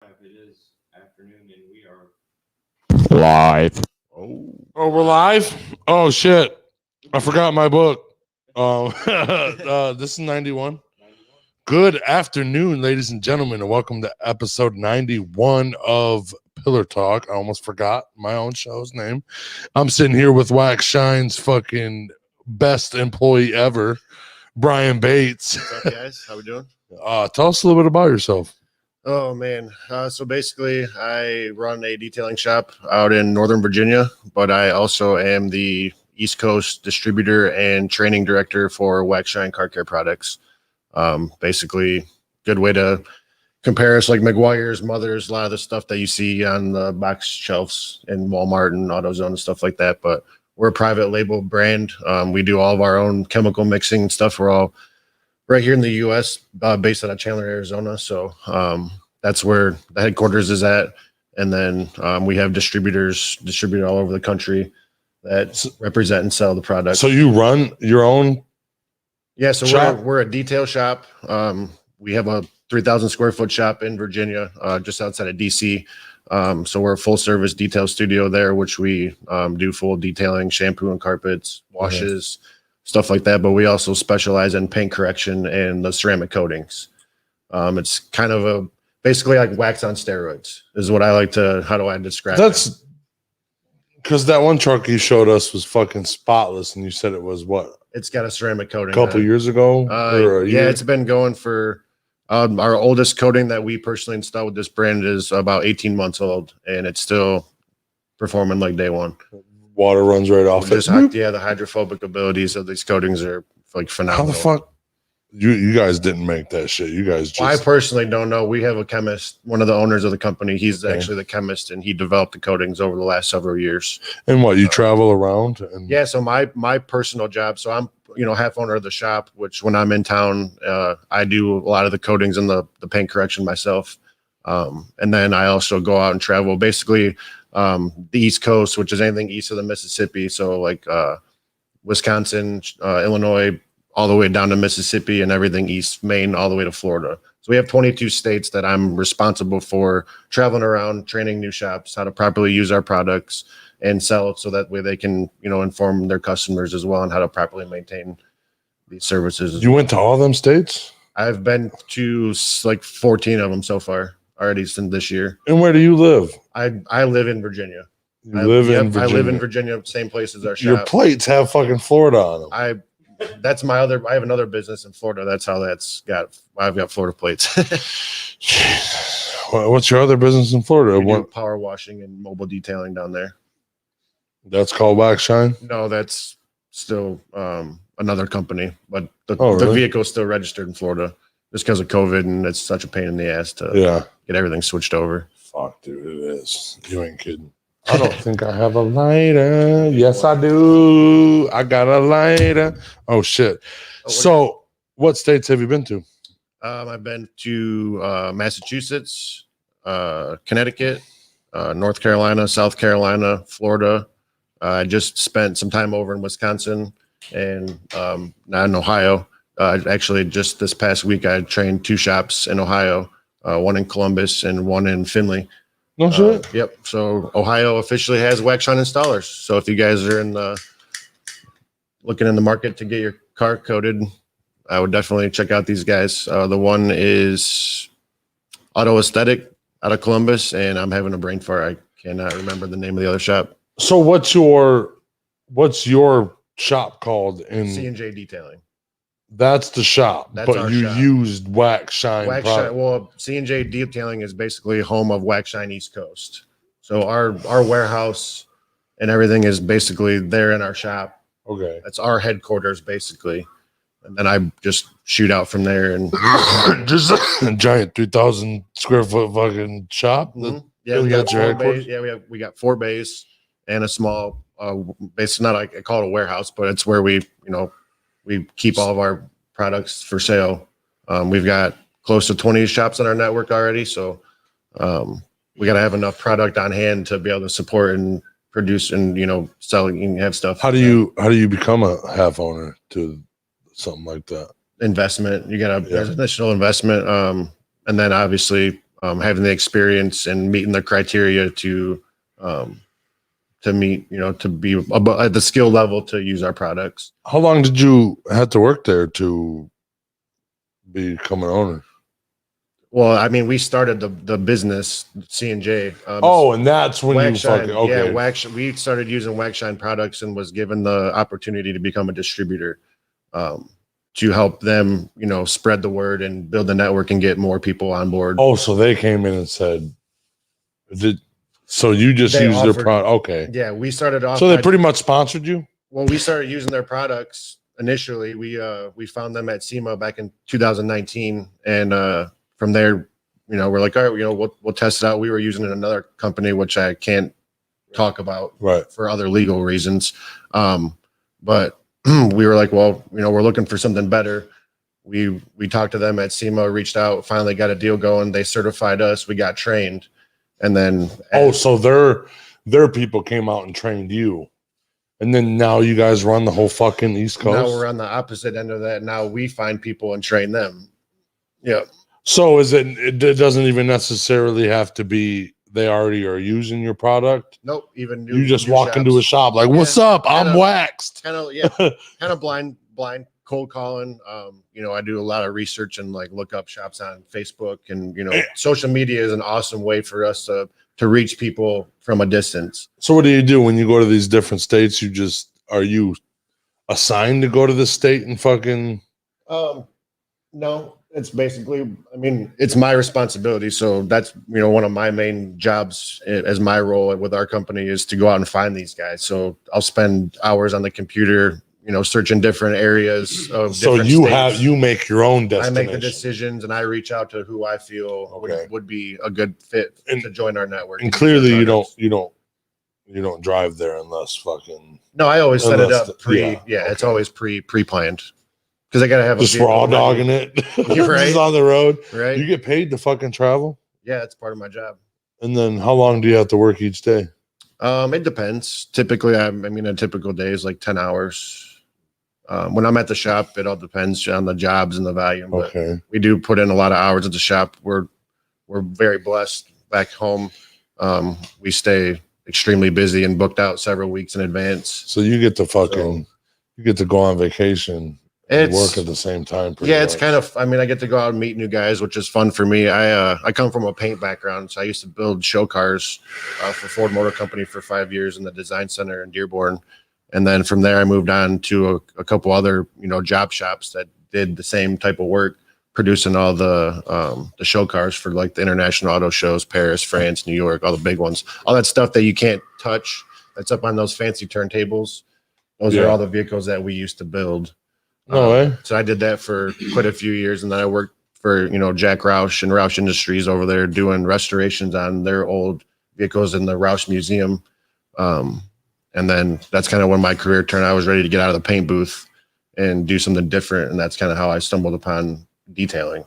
live. It is afternoon, and we are live. Oh, we're live? Oh, shit. I forgot my book. This is 91. Good afternoon, ladies and gentlemen, and welcome to episode 91 of Pillar Talk. I almost forgot my own show's name. I'm sitting here with Wax Shine's fucking best employee ever, Brian Bates. What's up, guys? How we doing? Tell us a little bit about yourself. Oh man, so basically, I run a detailing shop out in Northern Virginia, but I also am the East Coast distributor and training director for Wax Shine Car Care Products. Basically, good way to compare us like McGuire's, Mother's, a lot of the stuff that you see on the box shelves in Walmart and AutoZone and stuff like that. But we're a private label brand. We do all of our own chemical mixing and stuff. We're all right here in the U.S., based out of Chandler, Arizona. So that's where the headquarters is at. And then we have distributors distributed all over the country that represent and sell the product. So you run your own? Yeah, so shop? we're a detail shop. We have a 3,000 square foot shop in Virginia, just outside of DC. So we're a full service detail studio there, which we do full detailing, shampoo and carpets, washes, stuff like that. But we also specialize in paint correction and the ceramic coatings. It's kind of basically like wax on steroids is what I like to, how do I describe it? That's because that one truck you showed us was fucking spotless, and you said it was what? It's got a ceramic coating. A couple years ago? Or a year? Yeah, it's been going for our oldest coating that we personally installed with this brand is about 18 months old, and it's still performing like day one. Water runs right off it. Yeah, the hydrophobic abilities of these coatings are like phenomenal. How the fuck? You guys didn't make that shit. You guys just. Well, I personally don't know. We have a chemist, one of the owners of the company. He's actually the chemist, and he developed the coatings over the last several years. And what, you travel around? And Yeah, so my personal job, so I'm half owner of the shop, which when I'm in town, I do a lot of the coatings and the paint correction myself. And then I also go out and travel basically the East Coast, which is anything east of the Mississippi. So like Wisconsin, Illinois, all the way down to Mississippi, and everything east, Maine, all the way to Florida. So we have 22 states that I'm responsible for traveling around, training new shops how to properly use our products and sell it, so that way they can, inform their customers as well on how to properly maintain these services. you went to all them states? I've been to like 14 of them so far already since this year. And where do you live? I live in Virginia. You live in Virginia. I live in Virginia, same place as our shop. Your plates have fucking Florida on them. I have another business in Florida. That's how I've got Florida plates. What's your other business in Florida? We do What? power washing and mobile detailing down there. That's called Wax Shine? No, that's still another company, but the really? vehicle is still registered in Florida just because of COVID, and it's such a pain in the ass to get everything switched over. Fuck, dude, it is. You ain't kidding. I don't think I have a lighter. Yes, I do. I got a lighter. Oh, shit. So, what states have you been to? I've been to Massachusetts, Connecticut, North Carolina, South Carolina, Florida. I just spent some time over in Wisconsin and now in Ohio. Actually, just this past week, I trained 2 shops in Ohio, one in Columbus and one in Findlay. No shit. Yep. So Ohio officially has Wax Shine installers. So if you guys are looking in the market to get your car coated, I would definitely check out these guys. The one is Auto Aesthetic out of Columbus, and I'm having a brain fart. I cannot remember the name of the other shop. So what's your shop called? C&J Detailing. That's the shop. That's but our you shop. used Wax Shine. Wax Shine. Well, C&J Detailing is basically home of Wax Shine East Coast. So our warehouse and everything is basically there in our shop. Okay. That's our headquarters basically. And then I just shoot out from there and just a giant 3,000 square foot fucking shop. Mhm. Yeah, we got That's your 4 headquarters? bays. Yeah, we got 4 bays and a small base. Not like I call it a warehouse, but it's where we keep all of our products for sale. We've got close to 20 shops on our network already, so we got to have enough product on hand to be able to support and produce and sell and have stuff. How do you become a half owner to something like that? Investment? You got there's initial investment, and then obviously having the experience and meeting the criteria to meet, to be above, at the skill level to use our products. How long did you have to work there to become an owner? Well, I mean, we started the business C&J. And that's when you fucking okay. Yeah, we started using Waxshine products and was given the opportunity to become a distributor to help them, spread the word and build the network and get more people on board. Oh, so they came in and said, so you just They use their offered- product? Okay. Yeah, we started off. So they pretty much sponsored you? When we started using their products initially, we found them at SEMA back in 2019, and from there, we're like, all right, we'll test it out. We were using it in another company, which I can't talk about Right. for other legal reasons. But we were like, well, we're looking for something better. We talked to them at SEMA, reached out, finally got a deal going. They certified us. We got trained, and then So their people came out and trained you, and then now you guys run the whole fucking East Coast. now we're on the opposite end of that. Now we find people and train them. Yeah. So it doesn't even necessarily have to be they already are using your product. Nope. Even You just walk into a shop like, "What's up? I'm kinda- waxed." kind of blind cold calling. I do a lot of research and like look up shops on Facebook, and social media is an awesome way for us to reach people from a distance. So what do you do when you go to these different states? Are you assigned to go to the state and fucking? No, it's basically, it's my responsibility. So that's, one of my main jobs as my role with our company is to go out and find these guys. So I'll spend hours on the computer, searching different areas of So different states. you make your own I destination. make the decisions and I reach out to who I feel Okay. would be a good fit And- to join our network. And clearly you don't drive there unless fucking No, I always set it Unless up okay. it's always pre-planned because I gotta have just a vehicle raw ready, dogging it. You're right. Just on the road. right? You get paid to fucking travel. Yeah, it's part of my job. And then how long do you have to work each day? It depends. Typically, a typical day is like 10 hours. When I'm at the shop, it all depends on the jobs and the volume. But Okay. we do put in a lot of hours at the shop. We're very blessed back home. We stay extremely busy and booked out several weeks in advance. So you get to you get to go on vacation and work at the same time. pretty Yeah, it's much. kind of, I get to go out and meet new guys, which is fun for me. I come from a paint background, so I used to build show cars for Ford Motor Company for 5 years in the design center in Dearborn. And then from there, I moved on to a couple other, job shops that did the same type of work, producing all the show cars for like the international auto shows, Paris, France, New York, all the big ones, all that stuff that you can't touch. That's up on those fancy turntables. Those are Yeah. all the vehicles that we used to build. No way. So I did that for quite a few years, and then I worked for Jack Roush and Roush Industries over there doing restorations on their old vehicles in the Roush Museum. And then that's kind of when my career turned. I was ready to get out of the paint booth and do something different, and that's kind of how I stumbled upon detailing.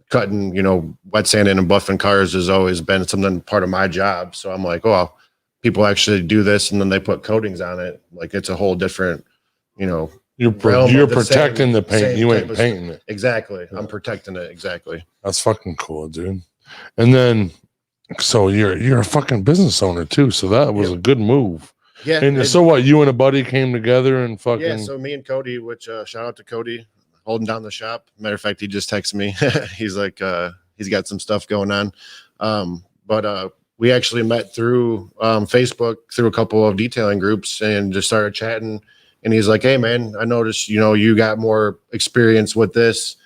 Cutting, wet sanding and buffing cars has always been something part of my job. So I'm like, oh, people actually do this, and then they put coatings on it. Like it's a whole different, You're realm you're of the protecting same- the paint. same You type ain't of painting it. exactly. Yeah. I'm protecting it exactly. That's fucking cool, dude. And then, so you're a fucking business owner too. So that was Yep. a good move. Yeah. And so what? You and a buddy came together and fucking. Yeah, so me and Cody, which shout out to Cody, holding down the shop. Matter of fact, he just texted me. He's like, he's got some stuff going on. But we actually met through Facebook, through a couple of detailing groups, and just started chatting. And he's like, hey, man, I noticed, you got more experience with this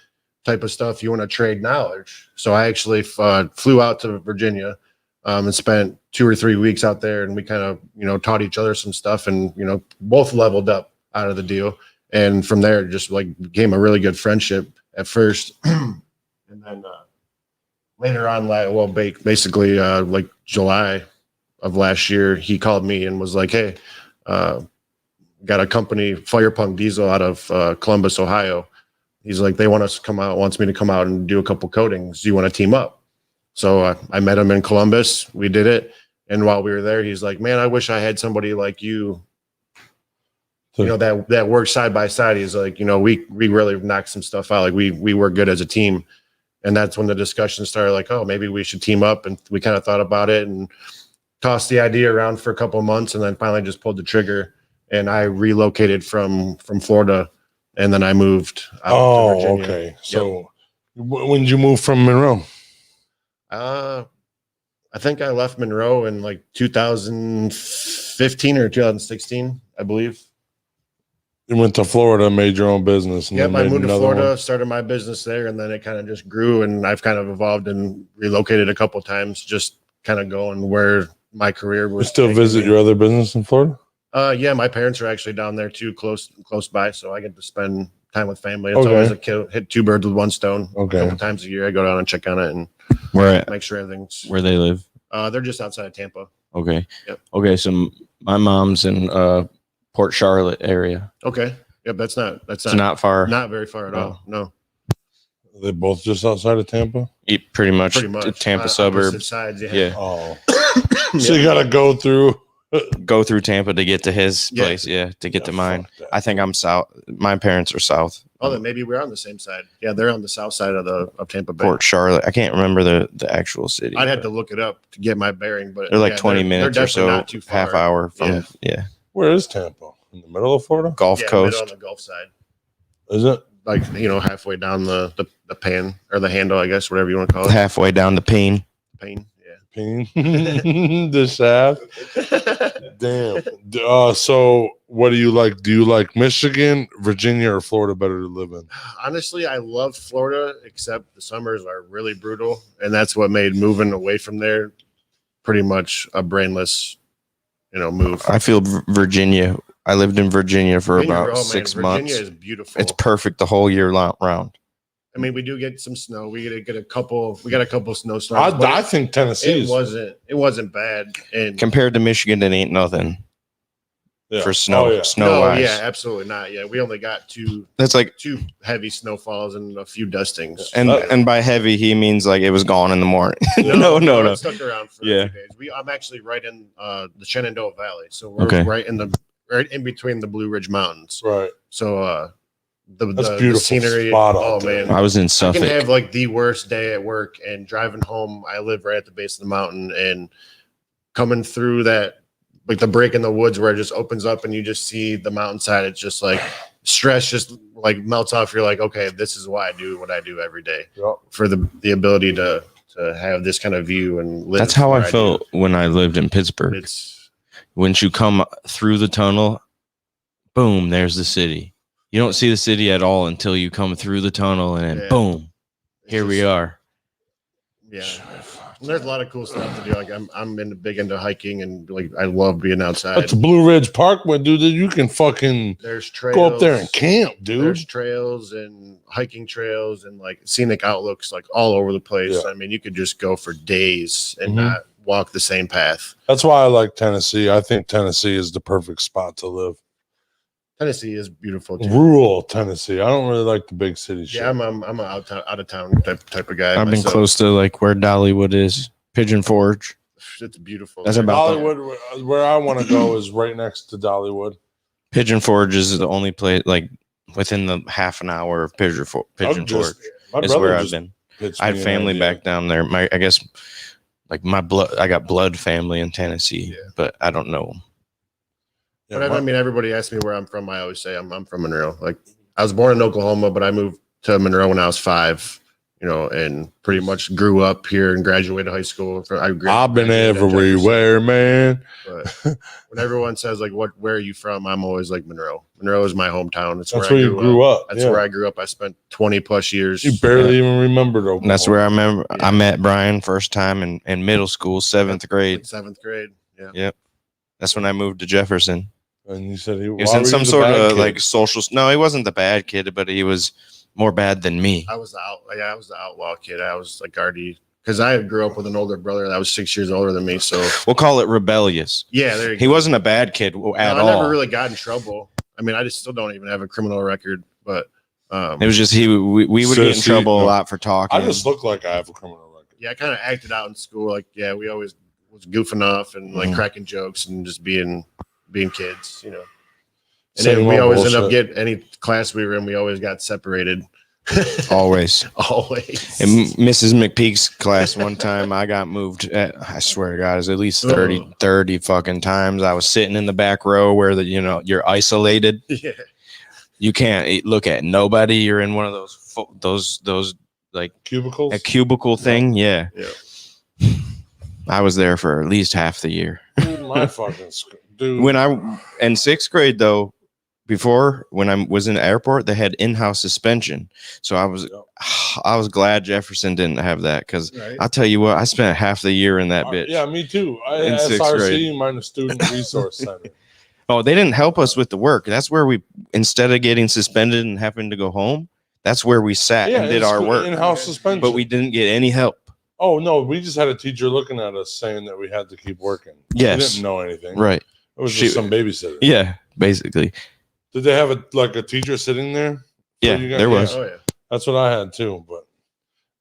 type of stuff. You want to trade knowledge. So I actually flew out to Virginia and spent 2 or 3 weeks out there, and we kind of, taught each other some stuff, and, both leveled up out of the deal. And from there, it just like became a really good friendship at first. And then later on, basically like July of last year, he called me and was like, hey, got a company, Fire Punk Diesel, out of Columbus, Ohio. He's like, they wants me to come out and do a couple coatings. Do you want to team up? So I met him in Columbus. We did it. And while we were there, he's like, man, I wish I had somebody like you, that works side by side. He's like, we really knocked some stuff out. Like we work good as a team. And that's when the discussion started, like, oh, maybe we should team up. And we kind of thought about it and tossed the idea around for a couple of months, and then finally just pulled the trigger. And I relocated from Florida, and then I moved out to Virginia. Okay. So when did you move from Monroe? I think I left Monroe in like 2015 or 2016, I believe. You went to Florida, made your own business. And Yep, then I made moved to another Florida, one. started my business there, and then it kind of just grew, and I've kind of evolved and relocated a couple of times, just kind of going where my career You was. still taking visit me. your other business in Florida? Yeah, my parents are actually down there too, close by, so I get to spend time with family. It's Okay. always a kill, hit two birds with one stone. Okay. A couple times a year, I go down and check on it and Where make sure everything's. where they live? They're just outside of Tampa. Okay. Yep. Okay. So my mom's in Port Charlotte area. Okay. Yep, that's not It's not far. not very far at No. all. No, Are they both just outside of Tampa? Pretty much. pretty much Tampa opposite suburbs. sides. Yeah. Yeah. Oh. So you got to go through. Go through Tampa to get to his Yeah. place. Yeah. To get to Yeah, mine. fuck that. I think I'm south. My parents are south. Oh, then maybe we're on the same side. Yeah, they're on the south side of Tampa Bay. Port Charlotte. I can't remember the actual city. I'd have to look it up to get my bearing, but They're like yeah, 20 minutes or definitely so, not too far. half hour from. Yeah. Where is Tampa? In the middle of Florida? Gulf Yeah, Coast. middle on the Gulf side, Is it? like halfway down the pan or the handle, I guess, whatever you want to call it. Halfway down the Payne. Pane. Peen? The shaft? Damn. So what do you like? Do you like Michigan, Virginia, or Florida better to live in? Honestly, I love Florida, except the summers are really brutal, and that's what made moving away from there pretty much a brainless, move. I feel Virginia. I lived in Virginia for Virginia, about oh, man, 6 Virginia months. is beautiful. It's perfect the whole year round. I mean, we do get some snow. We get a couple. We got a couple snowstorms. I but think Tennessee it wasn't bad. And Compared to Michigan, it ain't nothing yeah. for snow. Oh, yeah. Snow no, wise. yeah, absolutely not. Yeah, we only got two That's like, heavy snowfalls and a few dustings. and by heavy he means like it was gone in the morning. no. It stuck around for Yeah. a few days. I'm actually right in the Shenandoah Valley, so we're Okay. right in between the Blue Ridge Mountains. Right. So That's the beautiful scenery. spot Oh out there. man, I was in I can Suffolk. have like the worst day at work, and driving home, I live right at the base of the mountain, and coming through that, like the break in the woods where it just opens up and you just see the mountainside. It's just like stress just like melts off. You're like, okay, this is why I do what I do every day, Yep. for the ability to have this kind of view and live. That's how where I felt when I lived in Pittsburgh. It's Once you come through the tunnel, boom, there's the city. You don't see the city at all until you come through the tunnel, and then Yeah. boom, it's here we just- are. Yeah. And there's a lot of cool stuff to do. Like I'm big into hiking, and like I love being outside. That's Blue Ridge Parkway, dude. You can fucking There's trails. go up there and camp, dude. There's trails and hiking trails and like scenic outlooks like all over the place. Yeah. I mean, you could just go for days and Mhm. not walk the same path. That's why I like Tennessee. I think Tennessee is the perfect spot to live. Tennessee is beautiful too. Rural Tennessee. I don't really like the big city shit. Yeah, I'm a out of town type of guy. I've been myself. close to like where Dollywood is, Pigeon Forge. It's beautiful. That's there. about- Dollywood, where I want to go, is right next to Dollywood. Pigeon Forge is the only place like within the half an hour of Pigeon Forge. My Is brother where I've just been. pitched I had me an family idea. back down there. I guess like my blood. I got blood family in Tennessee, Yeah. but I don't know 'em. Yeah, But I mean, everybody asks me where I'm from. I always say I'm from Monroe. Like I was born in Oklahoma, but I moved to Monroe when I was 5. And pretty much grew up here and graduated high school. I've been graduated at Jefferson. everywhere, man. But when everyone says like, "Where are you from?" I'm always like Monroe. Monroe is my hometown. It's That's where where I you grew up. That's yeah. where I grew up. I spent 20 plus years. You barely even remembered Oklahoma. And that's where I remember Yeah. I met Brian first time in middle school, 7th grade. 7th grade. Yeah. Yep. That's when I moved to Jefferson. And you said he He was why in were some you the sort bad of kid? like social. No, he wasn't the bad kid, but he was more bad than me. I was I was the outlaw kid. I was like already because I grew up with an older brother that was 6 years older than me. So We'll call it rebellious. yeah, there you He go. wasn't a bad kid at I all. never really got in trouble. I mean, I just still don't even have a criminal record, but It was just we would get in Sissy, trouble a no. lot for talking. I just look like I have a criminal record. yeah, I kind of acted out in school. Like, yeah, we always was goofing off and like Mhm. cracking jokes and just being kids, And Same then we old always end up bullshit. getting any class we were in, we always got separated. Always. Always. In Mrs. McPeak's class, one time I got moved. I swear to God, it was at least 30 fucking times. I was sitting in the back row where you're isolated. Yeah. You can't look at nobody. You're in one of those like Cubicles. a cubicle thing. Yeah. Yeah. I was there for at least half the year. Dude, my fucking dude. When I in sixth grade though, before when I was in the airport, they had in-house suspension. So I was glad Jefferson didn't have that because Right. I'll tell you what, I spent half the year in that bitch. Yeah, me too. In sixth SRC, grade. minus Student Resource Center. Oh, they didn't help us with the work. That's where we, instead of getting suspended and having to go home, that's where we sat and did our work. In-house suspension. But we didn't get any help. Oh no, we just had a teacher looking at us saying that we had to keep working. Yes. We didn't know anything. Right. It was just some babysitter. Yeah, basically. Did they have a teacher sitting there? Yeah, you guys? there was. Oh yeah. That's what I had too, but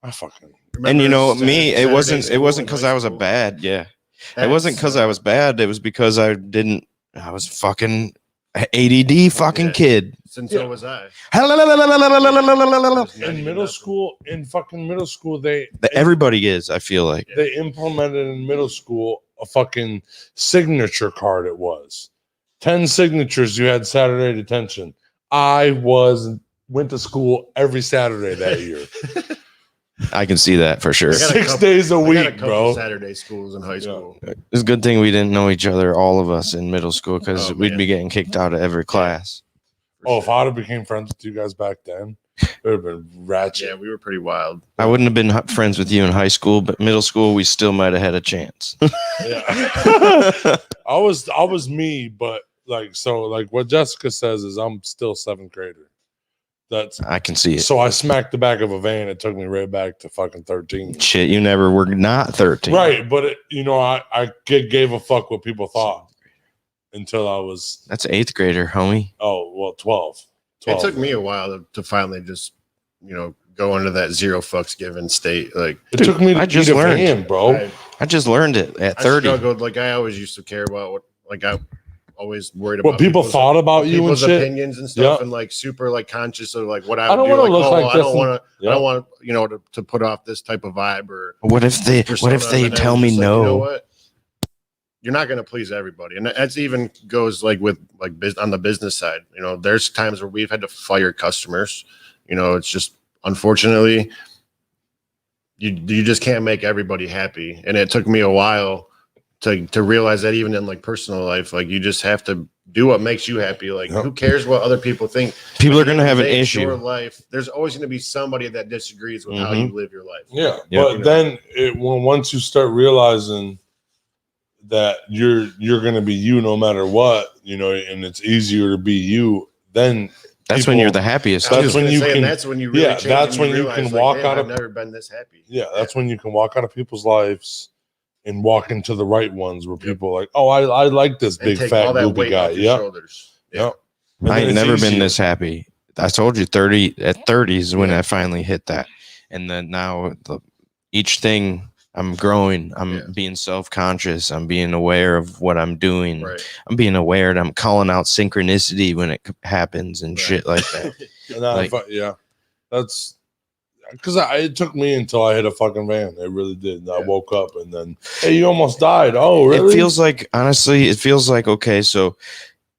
I fucking And you know, Remember me, it Saturday wasn't school in because high I was a school? bad, yeah. It wasn't because I was bad. It was because I was fucking ADD fucking Yeah. kid. Since Yeah. so was I. in middle school. In fucking middle school, Everybody is, I feel like. they implemented in middle school a fucking signature card. It was 10 signatures. You had Saturday detention. I went to school every Saturday that year, I can see that for sure. I got a 6 couple- days a I got a week, couple bro. Saturday schools in high school. It's a good thing we didn't know each other, all of us in middle school, because Oh, we'd man. be getting kicked out of every class. Oh, if I'd have became friends with you guys back then, it would have been ratchet. Yeah, we were pretty wild. I wouldn't have been friends with you in high school, but middle school, we still might have had a chance. Yeah. I was me, but like what Jessica says is I'm still 7th grader. That's I can see it. so I smacked the back of a van. It took me right back to fucking 13. Shit, you never were not 13. Right, but I gave a fuck what people thought until I was That's 8th grader, homie. 12. It took me a while to finally just, go into that zero fucks given state. Like It took me to I just eat a learned. van, bro. I just learned it at I 30. struggled. Like I always used to care about I always worried What about people people's- thought about you and people's shit. opinions and stuff, Yeah. and like super like conscious of like what I I don't would do. wanna Like, look like I this don't want to. Yeah. I don't want to put off this type of vibe or. What if they persona, and I tell was me just like, no? You know what? You're not going to please everybody, and that's even goes like with like on the business side. There's times where we've had to fire customers. It's just unfortunately you just can't make everybody happy, and it took me a while to realize that even in like personal life, like you just have to do what makes you happy. Like Yep. who cares what other people think? People are At the going to end have of an the day, it's your issue. life. There's always going to be somebody that disagrees with how Mhm. you live your life. Yeah, Yeah. but then once you start realizing that you're going to be you no matter what, and it's easier to be you, then That's when you're the happiest. That's That's too. when you can- That's when you really yeah, change that's and when you realize, can like, walk damn, out I've of- never been this happy. yeah, that's when you can walk out of people's lives and walk into the right ones where people are like, oh, I like this And big take fat all that goopy weight guy. off your Yeah, shoulders. yeah. I ain't never been this happy. I told you 30 at 30 is when I finally hit that. And then now each thing I'm growing, I'm Yeah. being self-conscious. I'm being aware of what I'm doing. Right. I'm being aware that I'm calling out synchronicity when it happens and Right. shit like that. Yeah, that's because it took me until I hit a fucking van. It really did. And I Yeah. woke up and then, hey, you almost died. Oh, really? It feels like, honestly, okay, so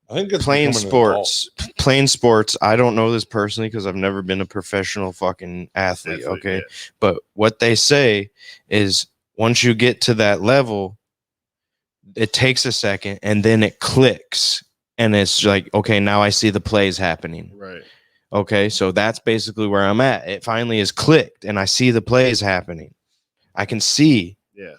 I think it's playing becoming an adult. sports, I don't know this personally because I've never been a professional fucking athlete, okay? Yeah. But what they say is once you get to that level, it takes a second and then it clicks. And it's like, okay, now I see the plays happening. Right. Okay, so that's basically where I'm at. It finally is clicked and I see the plays happening. I can see. Yeah.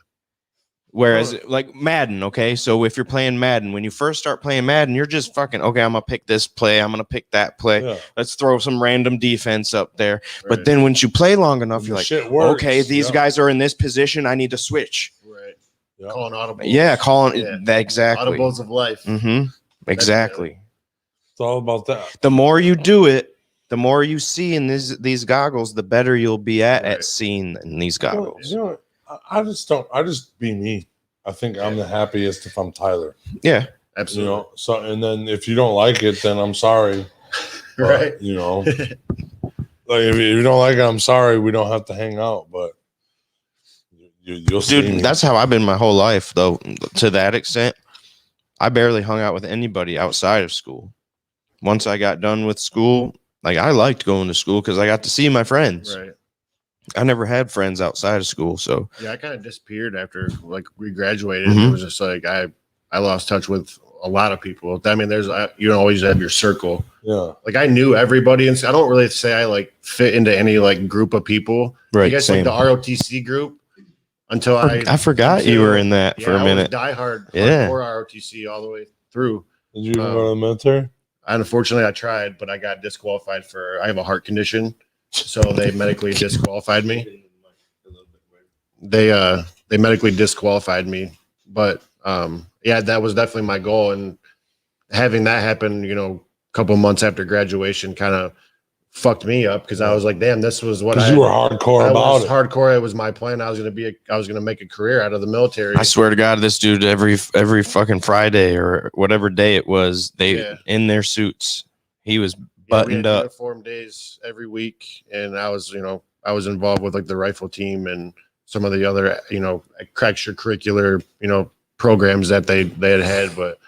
Whereas like Madden, okay? So if you're playing Madden, when you first start playing Madden, you're just fucking, okay, I'm going to pick this play. I'm going to pick that play. Yeah. Let's throw some random defense up there. But Right. then once you play long enough, When you're the like, shit works, okay, these yeah. guys are in this position. I need to switch. Right. Yeah. Calling audibles. Yeah, calling Yeah. that exactly. Audibles of life. Mm-hmm. Exactly. It's all about that. The more you do it, the more you see in these goggles, the better you'll be at Right. seeing in these You know, goggles. I just don't. I just be me. I think I'm the happiest if I'm Tyler. Yeah. Absolutely. So and then if you don't like it, then I'm sorry. But, Right. Like if you don't like it, I'm sorry. We don't have to hang out, but you'll see me. Dude, that's how I've been my whole life, though. To that extent, I barely hung out with anybody outside of school. Once I got done with school, like I liked going to school because I got to see my friends. Right. I never had friends outside of school, so Yeah, I kind of disappeared after like we graduated. Mhm. It was just like I lost touch with a lot of people. I mean, you don't always have your circle. Yeah. Like I knew everybody, and I don't really say I like fit into any like group of people. I right. guess Same. like the ROTC group until I forgot you were in that for a minute. I was diehard Yeah. hardcore ROTC all the way through. Did you even go to the military? Unfortunately, I tried, but I got disqualified for. I have a heart condition, so they medically disqualified me. They medically disqualified me, but yeah, that was definitely my goal. And having that happen, a couple months after graduation, kind of fucked me up because I was like, damn, this was what Because you were hardcore about it. Hardcore. It was my plan. I was gonna make a career out of the military. I swear to God, this dude every fucking Friday or whatever day it was, they in their suits. He was buttoned we had up. uniform days every week, and I was involved with like the rifle team and some of the other extracurricular programs that they had. But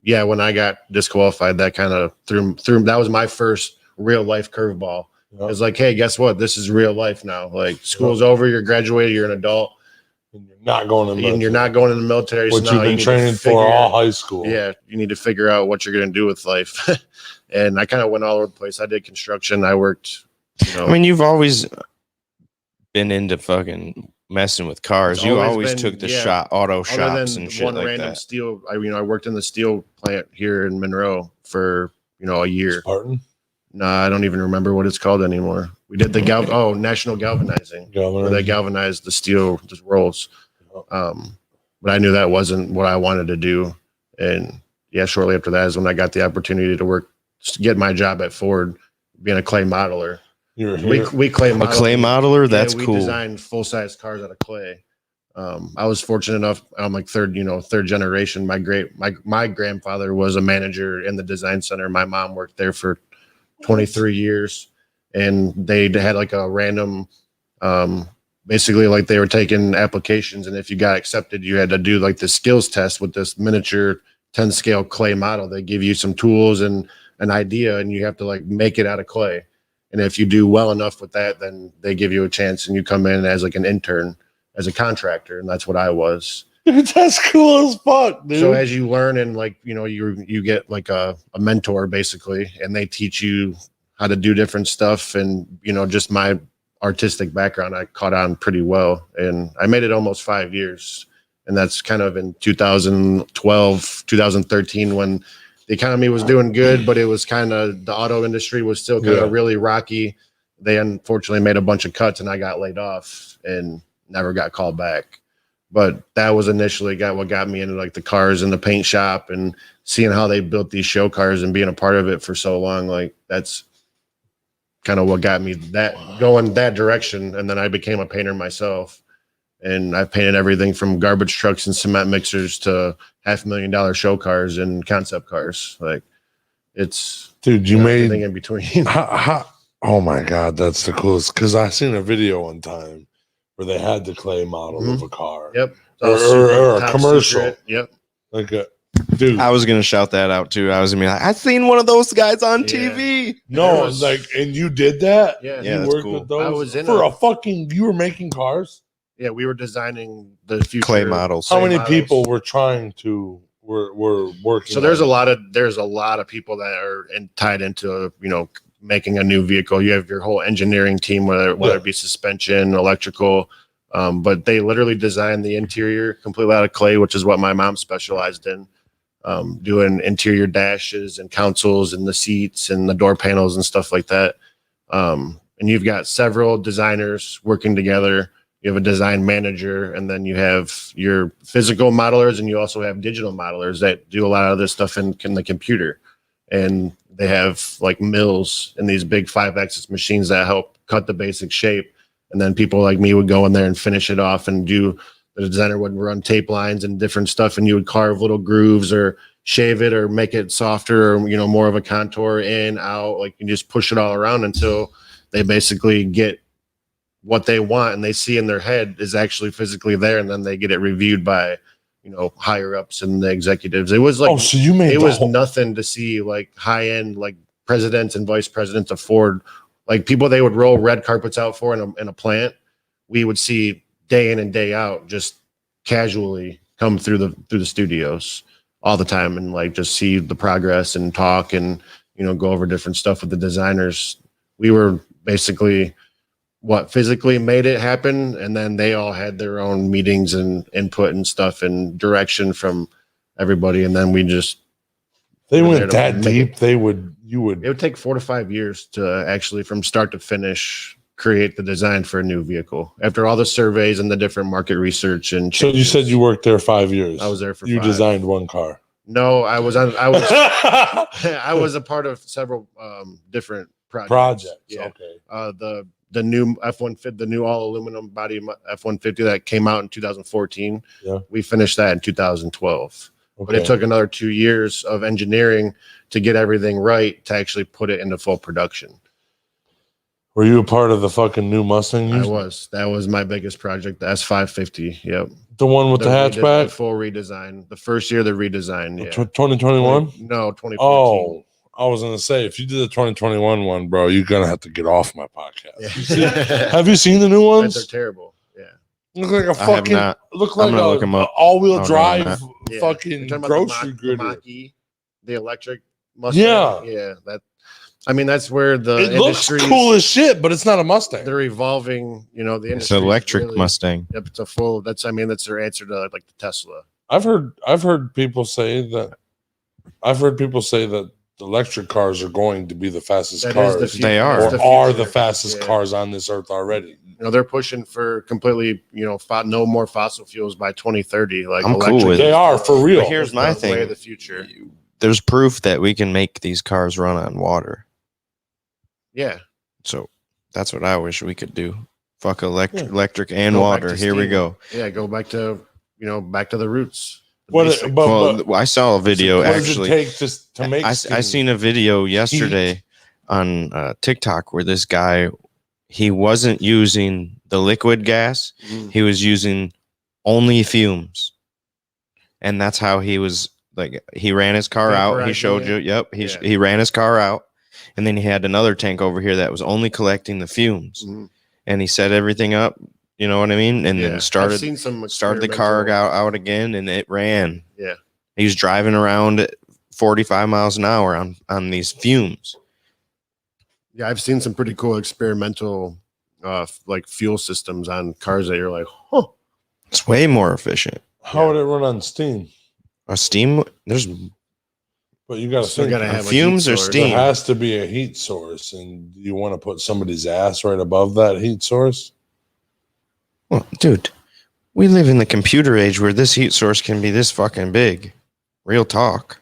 yeah, when I got disqualified, that kind of threw. That was my first real life curveball. Yeah. It's like, hey, guess what? This is real life now. Like school's over, you're graduated, you're an adult, And you're not going to the military. and you're not going to the military. What so you've now you been need to training figure for all out- high school. Yeah, you need to figure out what you're going to do with life. And I kind of went all over the place. I did construction. I worked. I mean, you've always been into fucking messing with cars. It's You always always been- took the yeah. auto other shops than and shit one like random that. steel. I worked in the steel plant here in Monroe for a year. Spartan. No, I don't even remember what it's called anymore. We did the National Galvanizing, where they galvanized the steel just rolls. But I knew that wasn't what I wanted to do, and yeah, shortly after that is when I got the opportunity to get my job at Ford, being a clay modeler. You're We clay A model. clay modeler, that's we cool. designed full size cars out of clay. I was fortunate enough. I'm like third generation. My grandfather was a manager in the design center. My mom worked there for 23 years, and they had like a random, basically like they were taking applications, and if you got accepted, you had to do like the skills test with this miniature 10 scale clay model. They give you some tools and an idea, and you have to like make it out of clay. And if you do well enough with that, then they give you a chance, and you come in as like an intern, as a contractor, and that's what I was. That's cool as fuck, dude. So as you learn and like you get like a mentor basically, and they teach you how to do different stuff, and just my artistic background, I caught on pretty well, and I made it almost 5 years, and that's kind of in 2012, 2013 when the economy was doing good, but it was kind of the auto industry was still kind of really rocky. They unfortunately made a bunch of cuts, and I got laid off and never got called back. But that was initially what got me into like the cars and the paint shop and seeing how they built these show cars and being a part of it for so long. Like that's kind of what got me going that direction. And then I became a painter myself, and I've painted everything from garbage trucks and cement mixers to $500,000 show cars and concept cars. Like it's dude, you made everything in between. oh my god, that's the coolest. Because I seen a video one time where they had the clay model of a car. Yep. Or a Top commercial. secret. Yep. Like a dude. I was gonna shout that out too. I was gonna be like, I seen one of those guys on Yeah. TV. No, was- like, and you did that? Yeah. Yeah, You that's worked cool. with those I was in for a fucking. You were making cars. Yeah, we were designing the future Clay models. How many models. people were trying to were working? So there's on a lot of people that are tied into making a new vehicle. You have your whole engineering team, whether it be suspension, electrical, but they literally designed the interior completely out of clay, which is what my mom specialized in, doing interior dashes and consoles and the seats and the door panels and stuff like that. And you've got several designers working together. You have a design manager, and then you have your physical modelers, and you also have digital modelers that do a lot of this stuff in the computer. And they have like mills and these big 5-axis machines that help cut the basic shape. And then people like me would go in there and finish it off, and the designer would run tape lines and different stuff, and you would carve little grooves or shave it or make it softer or more of a contour in, out. Like you just push it all around until They basically get what they want and they see in their head is actually physically there, and then they get it reviewed by, higher ups and the executives. It was like, Oh, so you made it the was whole- nothing to see like high end, like presidents and vice presidents of Ford, like people they would roll red carpets out for in a plant. We would see day in and day out, just casually come through the studios all the time, and like just see the progress and talk and go over different stuff with the designers. We were basically what physically made it happen, and then they all had their own meetings and input and stuff and direction from everybody, and then we just they were there went to that make deep. it. You would It would take 4 to 5 years to actually, from start to finish, create the design for a new vehicle after all the surveys and the different market research. And So you said changes. you worked there 5 years. I was there for You 5. designed one car. No, I was I was a part of several different projects. Yeah. Okay. The new F-150, the new all aluminum body F-150 that came out in 2014. Yeah. We finished that in 2012. But Okay. it took another 2 years of engineering to get everything right to actually put it into full production. Were you a part of the fucking new Mustang? I was. That was my biggest project, the S550. Yep. The one with the hatchback? full redesign. The first year, the redesign. Yeah. 2021? No, 2014. Oh, I was going to say, if you did the 2021 one, bro, you're going to have to get off my podcast. Yeah. Have you seen the new They're ones? terrible. Yeah. Look like a I have fucking, not. look I'm like gonna look 'em up. all-wheel Oh, no, I'm drive not. Yeah. fucking You're talking about grocery the gooder. Mach-E, the electric Mustang. Yeah. Yeah. That's where the It looks industry's- cool as shit, but it's not a Mustang. They're evolving. The It's industry. an electric Mustang. Yep, it's a full. That's their answer to like the Tesla. I've heard people say that the electric cars are going to be the fastest That is cars. the future. They are. That's or the are future. the fastest Yeah. cars on this earth already. They're pushing for completely, no more fossil fuels by 2030. Like I'm cool electric with They is are, the- for real. But here's is my the way thing. of the future. There's proof that we can make these cars run on water. Yeah. So that's what I wish we could do. Fuck Yeah. electric and Go back water. to Here we steam. go. Yeah. Go back to, back to the roots. The What basics. but I saw a video what does actually. it take to make I steam? seen a video yesterday on TikTok where this guy, he wasn't using the liquid gas. Mm. He was using only fumes. And that's how he was like, he ran his car out. He Vaporizing showed it? you. Yep. Yeah. He ran his car out. And then he had another tank over here that was only collecting the fumes. Mhm. And he set everything up. You know what I mean? And Yeah. then I've started seen some the car experimental- out again, and it ran. Yeah. He was driving around at 45 miles an hour on these fumes. Yeah, I've seen some pretty cool experimental, like fuel systems on cars that you're like, huh. It's way more efficient. How would it run on steam? A steam, there's But you got to Still think gotta have a fumes heat or source. there steam. has to be a heat source, and you want to put somebody's ass right above that heat source. Well, dude, we live in the computer age where this heat source can be this fucking big. Real talk.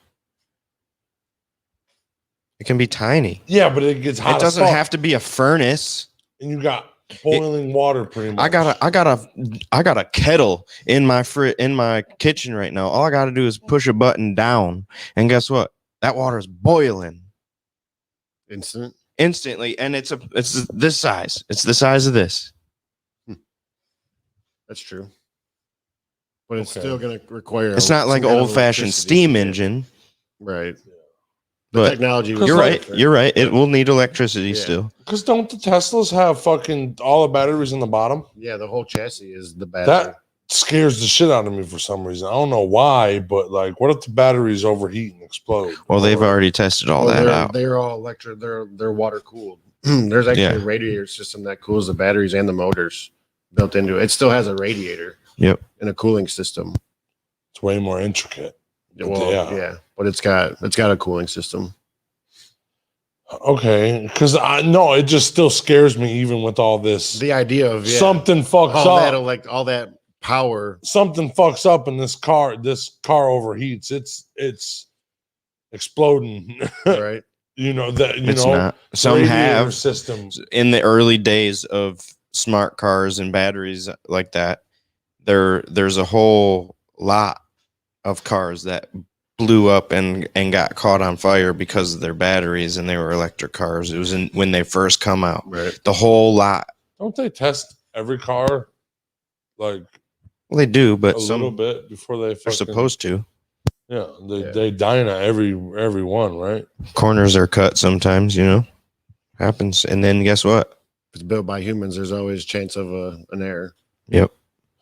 It can be tiny. Yeah, but it gets hot. It doesn't have to be a furnace. and you got boiling water pretty much. I got a kettle in my kitchen right now. All I got to do is push a button down, and guess what? That water is boiling Instant. instantly, and it's this size. It's the size of this. That's true. But it's Okay. still going to require. It's not like some kind of old fashioned electricity. steam engine, Right. The but technology. was You're you're right. different. You're right. It will need electricity Yeah. still. Because don't the Teslas have fucking all the batteries in the bottom? Yeah, the whole chassis is the battery. That scares the shit out of me for some reason. I don't know why, but like, what if the batteries overheat and explode? Well, they've Or- already tested all Well, that they're, out. They're all electric. They're water cooled. There's actually Yeah. a radiator system that cools the batteries and the motors built into it. It still has a radiator. Yep. And a cooling system. It's way more intricate. Well, Yeah. yeah, but it's got a cooling system. Okay, because I know it just still scares me, even with all this. The idea of Something fucks all up. that all that power. Something fucks up, and this car overheats. It's exploding. Right. You know that. It's not. Some radiator have systems. in the early days of smart cars and batteries like that. There's a whole lot of cars that blew up and got caught on fire because of their batteries, and they were electric cars. It was when they first come out. Right. The whole lot. Don't they test every car like Well, they do, but a some little bit before they they're fucking, supposed to. Yeah, Yeah. they dyna every one, right? Corners are cut sometimes, happens. And then guess what? If it's built by humans, there's always chance of an error. Yep.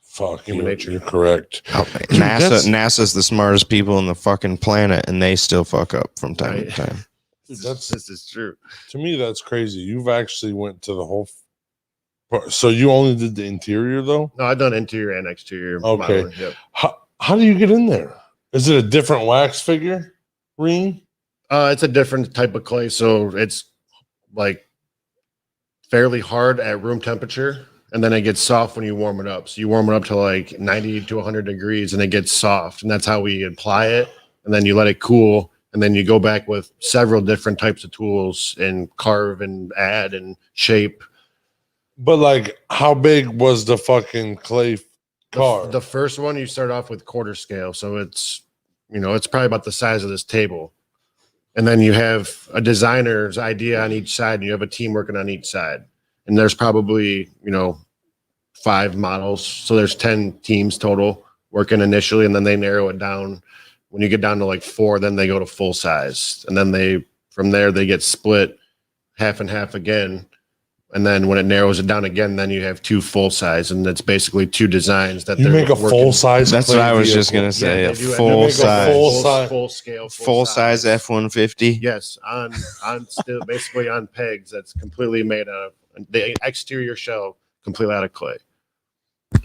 Fuck, Human nature. you're correct. NASA NASA's the smartest people on the fucking planet, and they still fuck up from time Right. to time. Dude, This is true. To me, that's crazy. You've actually went to the whole. So you only did the interior though? No, I've done interior and exterior. Okay. modeling, Yep. How do you get in there? Is it a different wax figure? Ring? It's a different type of clay, so it's like fairly hard at room temperature, and then it gets soft when you warm it up. So you warm it up to like 90 to 100 degrees, and it gets soft, and that's how we apply it. And then you let it cool, and then you go back with several different types of tools and carve and add and shape. But like, how big was the fucking clay car? The first one you start off with quarter scale, so it's it's probably about the size of this table. And then you have a designer's idea on each side, and you have a team working on each side. And there's probably, 5 models. So there's 10 teams total working initially, and then they narrow it down. When you get down to like 4, then they go to full size. And then from there, they get split half and half again. And then when it narrows it down again, then you have 2 full size, and it's basically 2 designs that you they're make a working- full size. That's clay what I was just vehicle. gonna say. Yeah, A they do it. full They make a size, full full, size. full scale, full size F-150. Yes, on still basically on pegs. That's completely made out of the exterior shell, completely out of clay.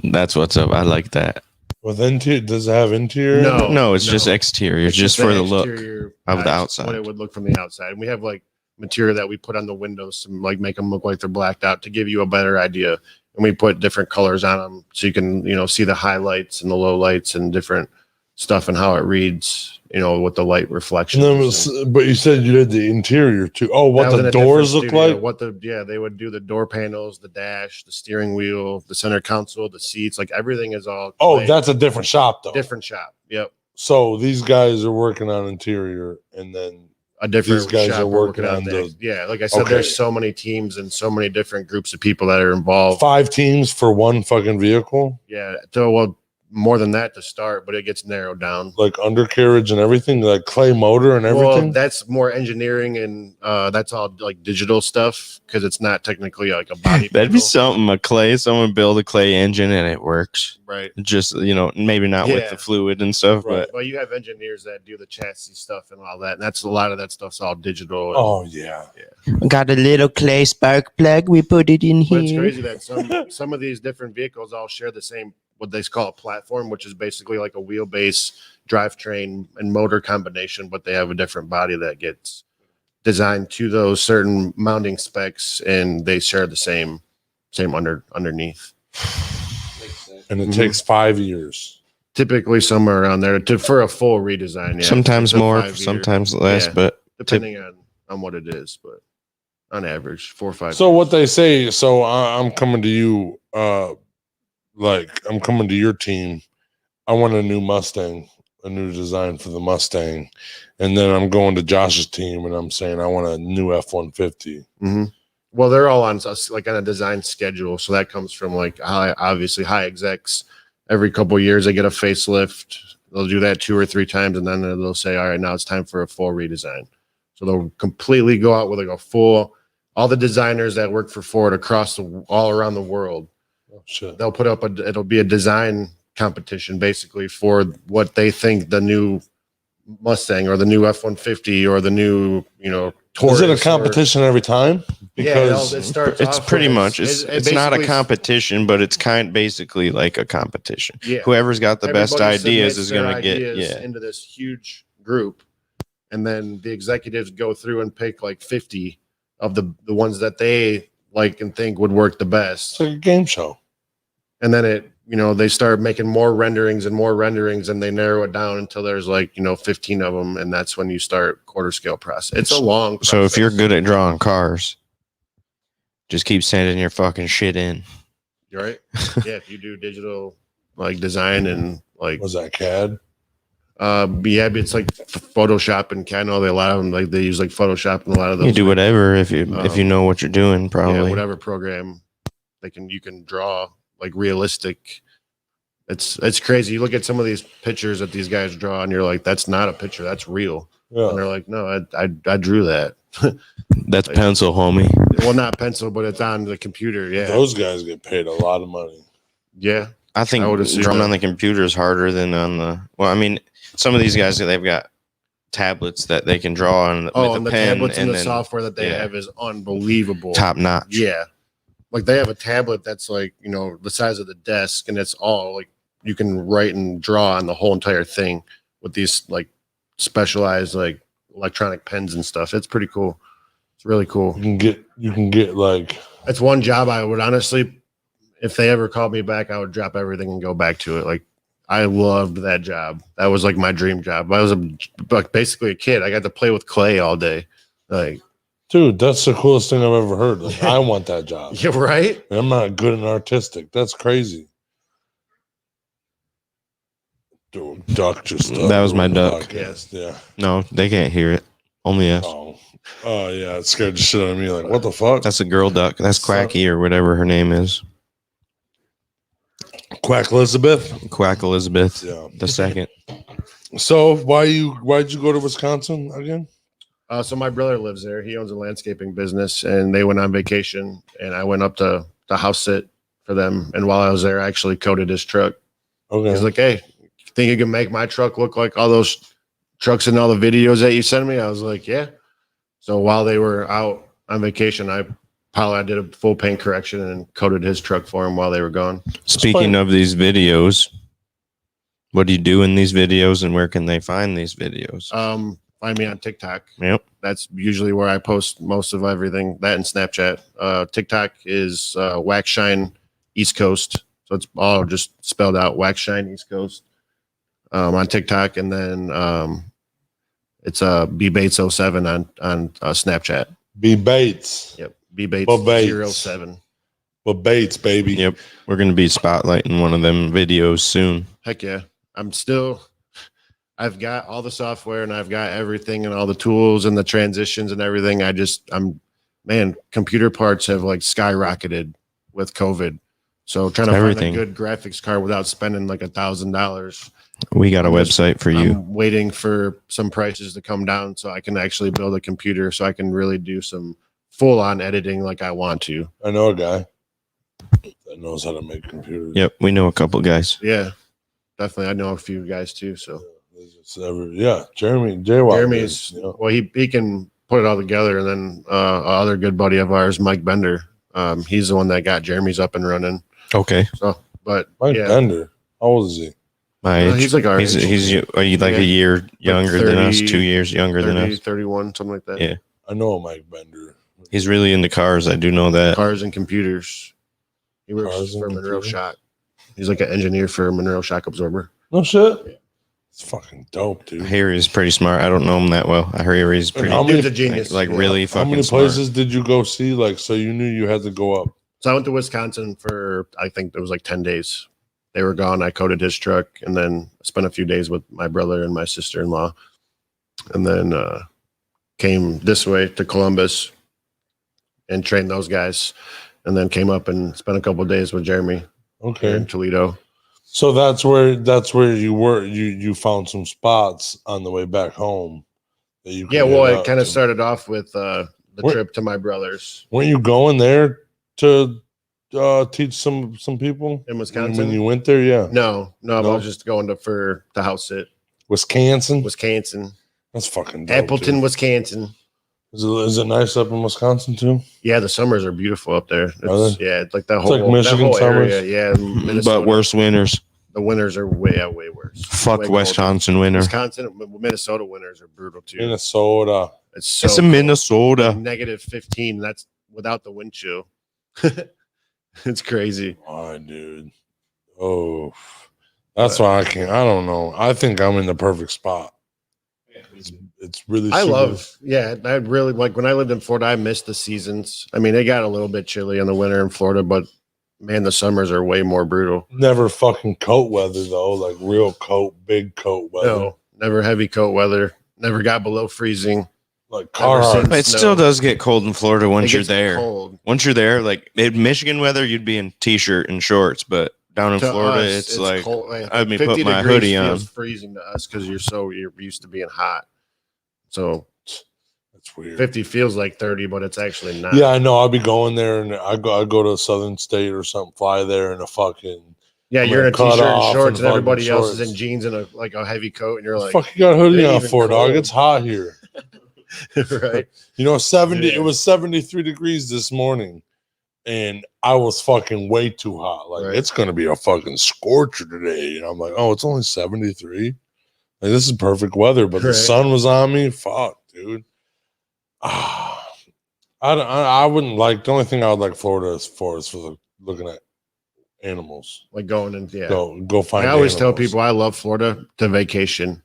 That's what's up. I like that. With interior, does it have interior? No. No, it's just exterior, It's just for the look. exterior of the guys, outside. what it would look from the outside. And we have like material that we put on the windows to like make them look like they're blacked out to give you a better idea. And we put different colors on them so you can see the highlights and the low lights and different stuff and how it reads. With the light reflection. And then but you said you did the interior too. Oh, what the doors look like? They would do the door panels, the dash, the steering wheel, the center console, the seats, like everything is all. Oh, clay. that's a different shop though. different shop. Yep. So these guys are working on interior, and then A different These guys shop are we're working on the- yeah, like I said, Okay. there's so many teams and so many different groups of people that are involved. 5 teams for one fucking vehicle, Yeah. So well, more than that to start, but it gets narrowed down. like undercarriage and everything, like clay motor and Well, everything. that's more engineering and that's all like digital stuff because it's not technically like a body. That'd be panel. something. Someone build a clay engine and it works. Right. Just maybe not with Yeah. the fluid and stuff, Right. Well, you have engineers that do the chassis stuff and all that. And that's a lot of that stuff's all digital. Oh yeah, but got a little clay spark plug. We put it in But it's crazy that some of these different vehicles all share the same, what they call a platform, which is basically like a wheelbase, drivetrain, and motor combination, but they have a different body that gets designed to those certain mounting specs, and they share the same underneath. and it Mhm. takes 5 years. Typically somewhere around there for a full redesign. Yeah, Sometimes It's a more, 5-year, sometimes less, yeah. but depending on what it is, but on average 4 or 5. So what they say. So I'm coming to you. I'm coming to your team. I want a new Mustang, a new design for the Mustang, and then I'm going to Josh's team and I'm saying I want a new F-150. Mm-hmm. Well, they're all on like on a design schedule, so that comes from like obviously high execs. Every couple of years, they get a facelift. They'll do that 2 or 3 times, and then they'll say, "All right, now it's time for a full redesign." So they'll completely go out with like a full. All the designers that work for Ford all around the world, Oh shit! they'll put up it'll be a design competition basically for what they think the new Mustang or the new F-150 or the new Taurus. Is it a or- competition every time? Because it's pretty much it's not a competition, but it's basically like a competition. Yeah. Whoever's got the best Everybody ideas submits is their going to get ideas into this huge group, and then the executives go through and pick like 50 of the ones that they like and think would work the best, It's like a game show. and then they start making more renderings and they narrow it down until there's like 15 of them, and that's when you start quarter scale process. It's a long process. So if you're good at drawing cars, just keep sending your fucking shit in. You're right. Yeah, if you do digital like design and like Was that CAD? Yeah, but it's like Photoshop and I know a lot of them like they use like Photoshop and a lot of those. You do whatever if you know what you're doing, Yeah, probably. whatever program you can draw like realistic. It's crazy. You look at some of these pictures that these guys draw, and you're like, that's not a picture, that's real. And Yeah. they're like, no, I drew that. That's pencil, homie. Well, not pencil, but it's on the computer. Yeah, Those guys get paid a lot of money. yeah. I think I would assume drawing that. on the computer is harder than on the. Well, I mean, some of these guys they've got tablets that they can draw on Oh, with and a the pen, tablets and the then software that they yeah. have is unbelievable. top notch. Yeah. Like they have a tablet that's like, the size of the desk, and it's all like you can write and draw on the whole entire thing with these like specialized like electronic pens and stuff. It's pretty cool. It's really cool. You can get like That's one job I would honestly, if they ever called me back, I would drop everything and go back to it. Like I loved that job. That was like my dream job. I was basically a kid. I got to play with clay all day. Like, dude, that's the coolest thing I've ever heard. Like, I want that job. yeah, right? I'm not good and artistic. That's crazy. Dude, duck just That was my duck. podcast. Yeah. No, they can't hear it. Only us. Oh yeah, it scared the shit out of me. Like, what the fuck? That's a girl duck. That's Quacky or whatever her name is. Quack Elizabeth. Quack Elizabeth Yeah. the second. So why'd you go to Wisconsin again? So my brother lives there. He owns a landscaping business, and they went on vacation, and I went up to the house sit for them. And while I was there, I actually coated his truck. Okay. He's like, "Hey, think you can make my truck look like all those trucks in all the videos that you send me?" I was like, "Yeah." So while they were out on vacation, I did a full paint correction and coated his truck for him while they were gone. Speaking of these videos, what do you do in these videos and where can they find these videos? Find me on TikTok. Yep. That's usually where I post most of everything. That and Snapchat. TikTok is Wax Shine East Coast. So it's all just spelled out Wax Shine East Coast on TikTok. And then it's B Bates 07 on Snapchat. B Bates. Yep. B Bates Bo Bates. 07. But Bates, baby. Yep. We're going to be spotlighting one of them videos soon. Heck yeah. I've got all the software and I've got everything and all the tools and the transitions and everything. Computer parts have like skyrocketed with COVID. So trying to Everything. find a good graphics card without spending like $1,000. We got a I'm just- website for you. I'm waiting for some prices to come down so I can actually build a computer so I can really do some full on editing like I want to. I know a guy that knows how to make computers. Yep. We know a couple guys. Yeah, definitely. I know a few guys too. So Jeremy J-Walk. Jeremy's, well, he can put it all together. And then other good buddy of ours, Mike Bender. He's the one that got Jeremy's up and running. Okay. So, but Mike yeah, Bender. How old is he? My age. he's like our He's age. are you like Yeah. a year younger than us, 30, 2 years younger than 30, us? 31, something like that. Yeah. I know a Mike Bender. He's really into cars. I do know that. Cars and computers. He works Cars and for Monroe computers? Shock. He's like an engineer for Monroe Shock Absorber. No shit. Yeah. It's fucking dope, dude. I hear he's pretty smart. I don't know him that well. I hear he's pretty how many- Dude's a genius. like Yeah. really How fucking many smart. places did you go see? Like, so you knew you had to go up. So I went to Wisconsin for, I think it was like 10 days. They were gone. I coated his truck and then spent a few days with my brother and my sister-in-law. And then came this way to Columbus and trained those guys. And then came up and spent a couple of days with Jeremy here Okay. in Toledo. So that's where you were. You found some spots on the way back home that you could Yeah, well, hit it up kind of to. started off with the Where- trip to my brother's Weren't you going there to teach some people in when Wisconsin. you went there? Yeah, No, I No? was just going for the house sit. Wisconsin. Wisconsin. That's fucking dope, Appleton, dude. Wisconsin. Is it nice up in Wisconsin too? Yeah, the summers are beautiful up there. Are It's, yeah, it's like that It's whole, like Michigan that whole summers? area. Yeah, Minnesota. But worse winters. The winters are way worse. Fuck Way colder. Wisconsin winter. Wisconsin, Minnesota winters are brutal too. Minnesota. It's so It's a cold. Minnesota. Negative 15. That's without the wind chill. It's crazy. Oh, dude. Oh, that's why I can't. I don't know. I think I'm in the perfect spot. It's really. I super- love, yeah, I really like when I lived in Florida, I missed the seasons. I mean, it got a little bit chilly in the winter in Florida, but man, the summers are way more brutal. Never fucking coat weather though, like real coat, big coat weather. never heavy coat weather, never got below freezing. Like Ever Carhartt. since- But it No. still does get cold in Florida It once you're gets there. cold. Once you're there, like in Michigan weather, you'd be in t-shirt and shorts, but down in To Florida, us, it's like cold. Like, I mean, 50 put my degrees hoodie on. feels freezing to us because you're used to being hot. So That's weird. 50 feels like 30, but it's actually not. Yeah, I know. I'll be going there, and I go to Southern State or something, fly there in a fucking. Yeah, I'm you're in a gonna cut t-shirt and off shorts, and and everybody fucking else is shorts. in jeans and a heavy coat, and you're like, Fuck, you got a hoodie it ain't on even for, dog. cold. It's hot here. right? You know, 70. Yeah. It was 73 degrees this morning, and I was fucking way too hot. Like Right. it's gonna be a fucking scorcher today. And I'm like, oh, it's only 73. Like this is perfect weather, but the Right. sun was on me. Fuck, dude. I wouldn't like. The only thing I would like Florida is for the looking at animals. Like going and yeah. Go find. I always tell animals. people I love Florida to vacation.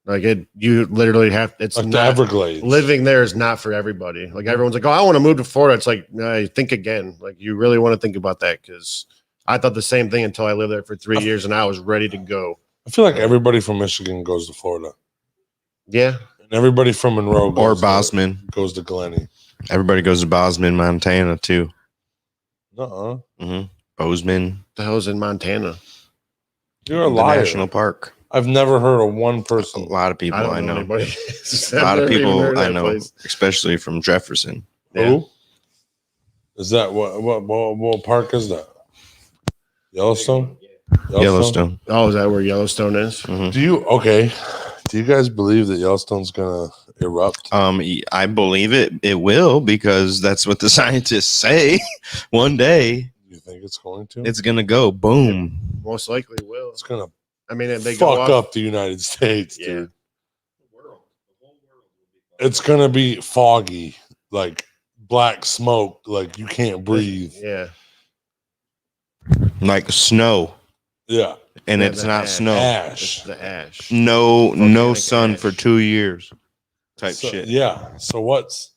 Like you literally have. It's like the not Everglades. living there is not for everybody. Like everyone's like, oh, I want to move to Florida. It's like, think again. Like you really want to think about that because I thought the same thing until I lived there for 3 years and I was ready to go. I feel like everybody from Michigan goes to Florida, Yeah, and everybody from Monroe or goes Bosman. goes to Glenny. Everybody goes to Bosman, Montana too. Uh-uh. Mm-hmm. Bozeman, the hell's in Montana? You're a the liar. national park. I've never heard of one A person. lot of people I know. anybody. A lot of people I know, especially from Jefferson. Who? Is that what park is that? Yellowstone? Yellowstone. Oh, is that where Yellowstone is? Do you guys believe that Yellowstone's gonna erupt? I believe it will because that's what the scientists say. One day You think it's going to? it's gonna go boom. Most likely will. It's gonna I mean, they go fuck off. up the United States, Yeah. dude. The whole world will be It's gonna be foggy, like black smoke, like you can't breathe. Yeah. Like snow. Yeah, And Yeah, it's the not ash. snow. ash. It's the ash. No Volcanic sun ash. for 2 years. Type So- shit. Yeah. So what's?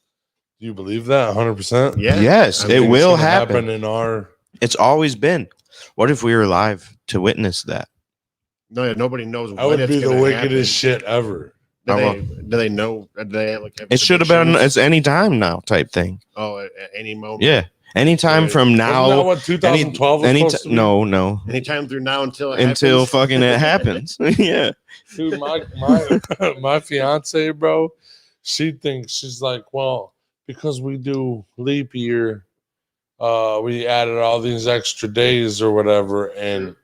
Do you believe that 100%? Yeah. Yes, I it think it's will happen. in our. It's always been. What if we were alive to witness that? No, yeah, nobody knows. That would when be it's the gonna wickedest happen. shit ever. Do they know? Do they like? Have It should have been. predictions? It's any time now type thing. Oh, at any moment. Yeah, anytime Right. from Isn't that now. what 2012 was Any supposed to be? no. Anytime through now until it Until happens. fucking it happens. Yeah. Dude, my fiance, bro, she thinks she's like, well, because we do leap year, we added all these extra days or whatever, and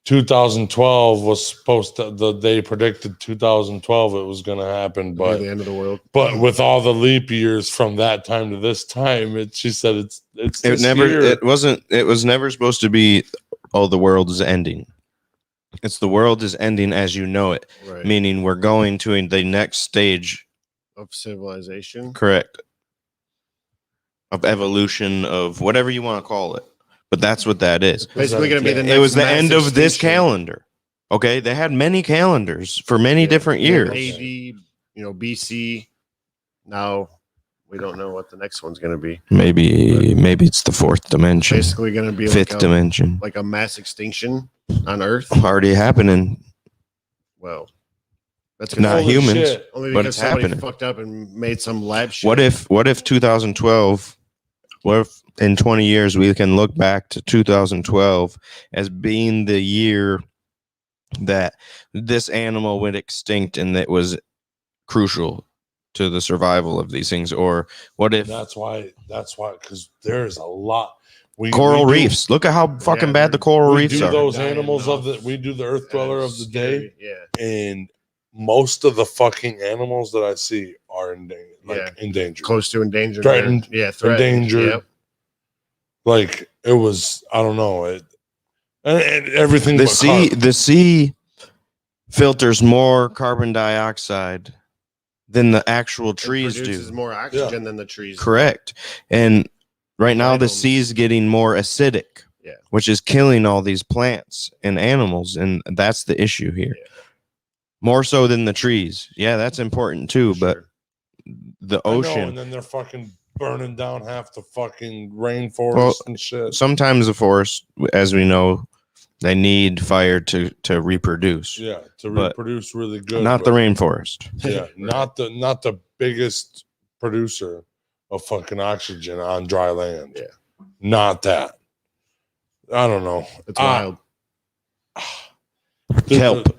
2012 was supposed to. They predicted 2012 it was going to happen, By but the end of the world. with all the leap years from that time to this time, she said it's It this never. year. It wasn't. It was never supposed to be. Oh, the world is ending. It's the world is ending as you know it, Right. meaning we're going to the next stage. Of civilization. Correct. Of evolution of whatever you want to call it, but that's what that is. Basically, going to be the. It Next was the end mass of this extinction. calendar. Okay, they had many calendars for many Yeah. different Yeah, years. AD, BC. Now we don't know what the next one's going to be. Maybe it's the fourth dimension, Basically, going to be fifth like dimension. like a mass extinction on Earth. Already happening. Well, that's Not Holy humans. shit. Only but because it's somebody happening. fucked up and made some lab shit. What if 2012? What if in 20 years we can look back to 2012 as being the year that this animal went extinct and that was crucial to the survival of these things? Or what if That's why, because there's a lot. coral we do- reefs? Look at how fucking Yeah, bad the coral we reefs do are. those Dying animals off. we do the Earth Dweller of the day, Yeah. and most of the fucking animals that I see are Yeah. endangered. Close to endangered. Threatened, Yeah, threatened. endangered. Yep. Like it was, I don't know, and everything. The but sea, carp. the sea filters more carbon dioxide than the actual trees It produces do. more oxygen than the trees. Correct. And right now the Rhinos. sea is getting more acidic, Yeah. which is killing all these plants and animals, and that's the issue here. Yeah. More so than the trees. Yeah, that's important too, but Sure. the I know, ocean. and then they're fucking burning down half the fucking rainforest Well, and shit. Sometimes the forest, as we know, They need fire to reproduce. Yeah, to But reproduce really good. Not the but- rainforest. Yeah, not the biggest producer of fucking oxygen on dry land. Yeah. Not that. I don't know. It's wild.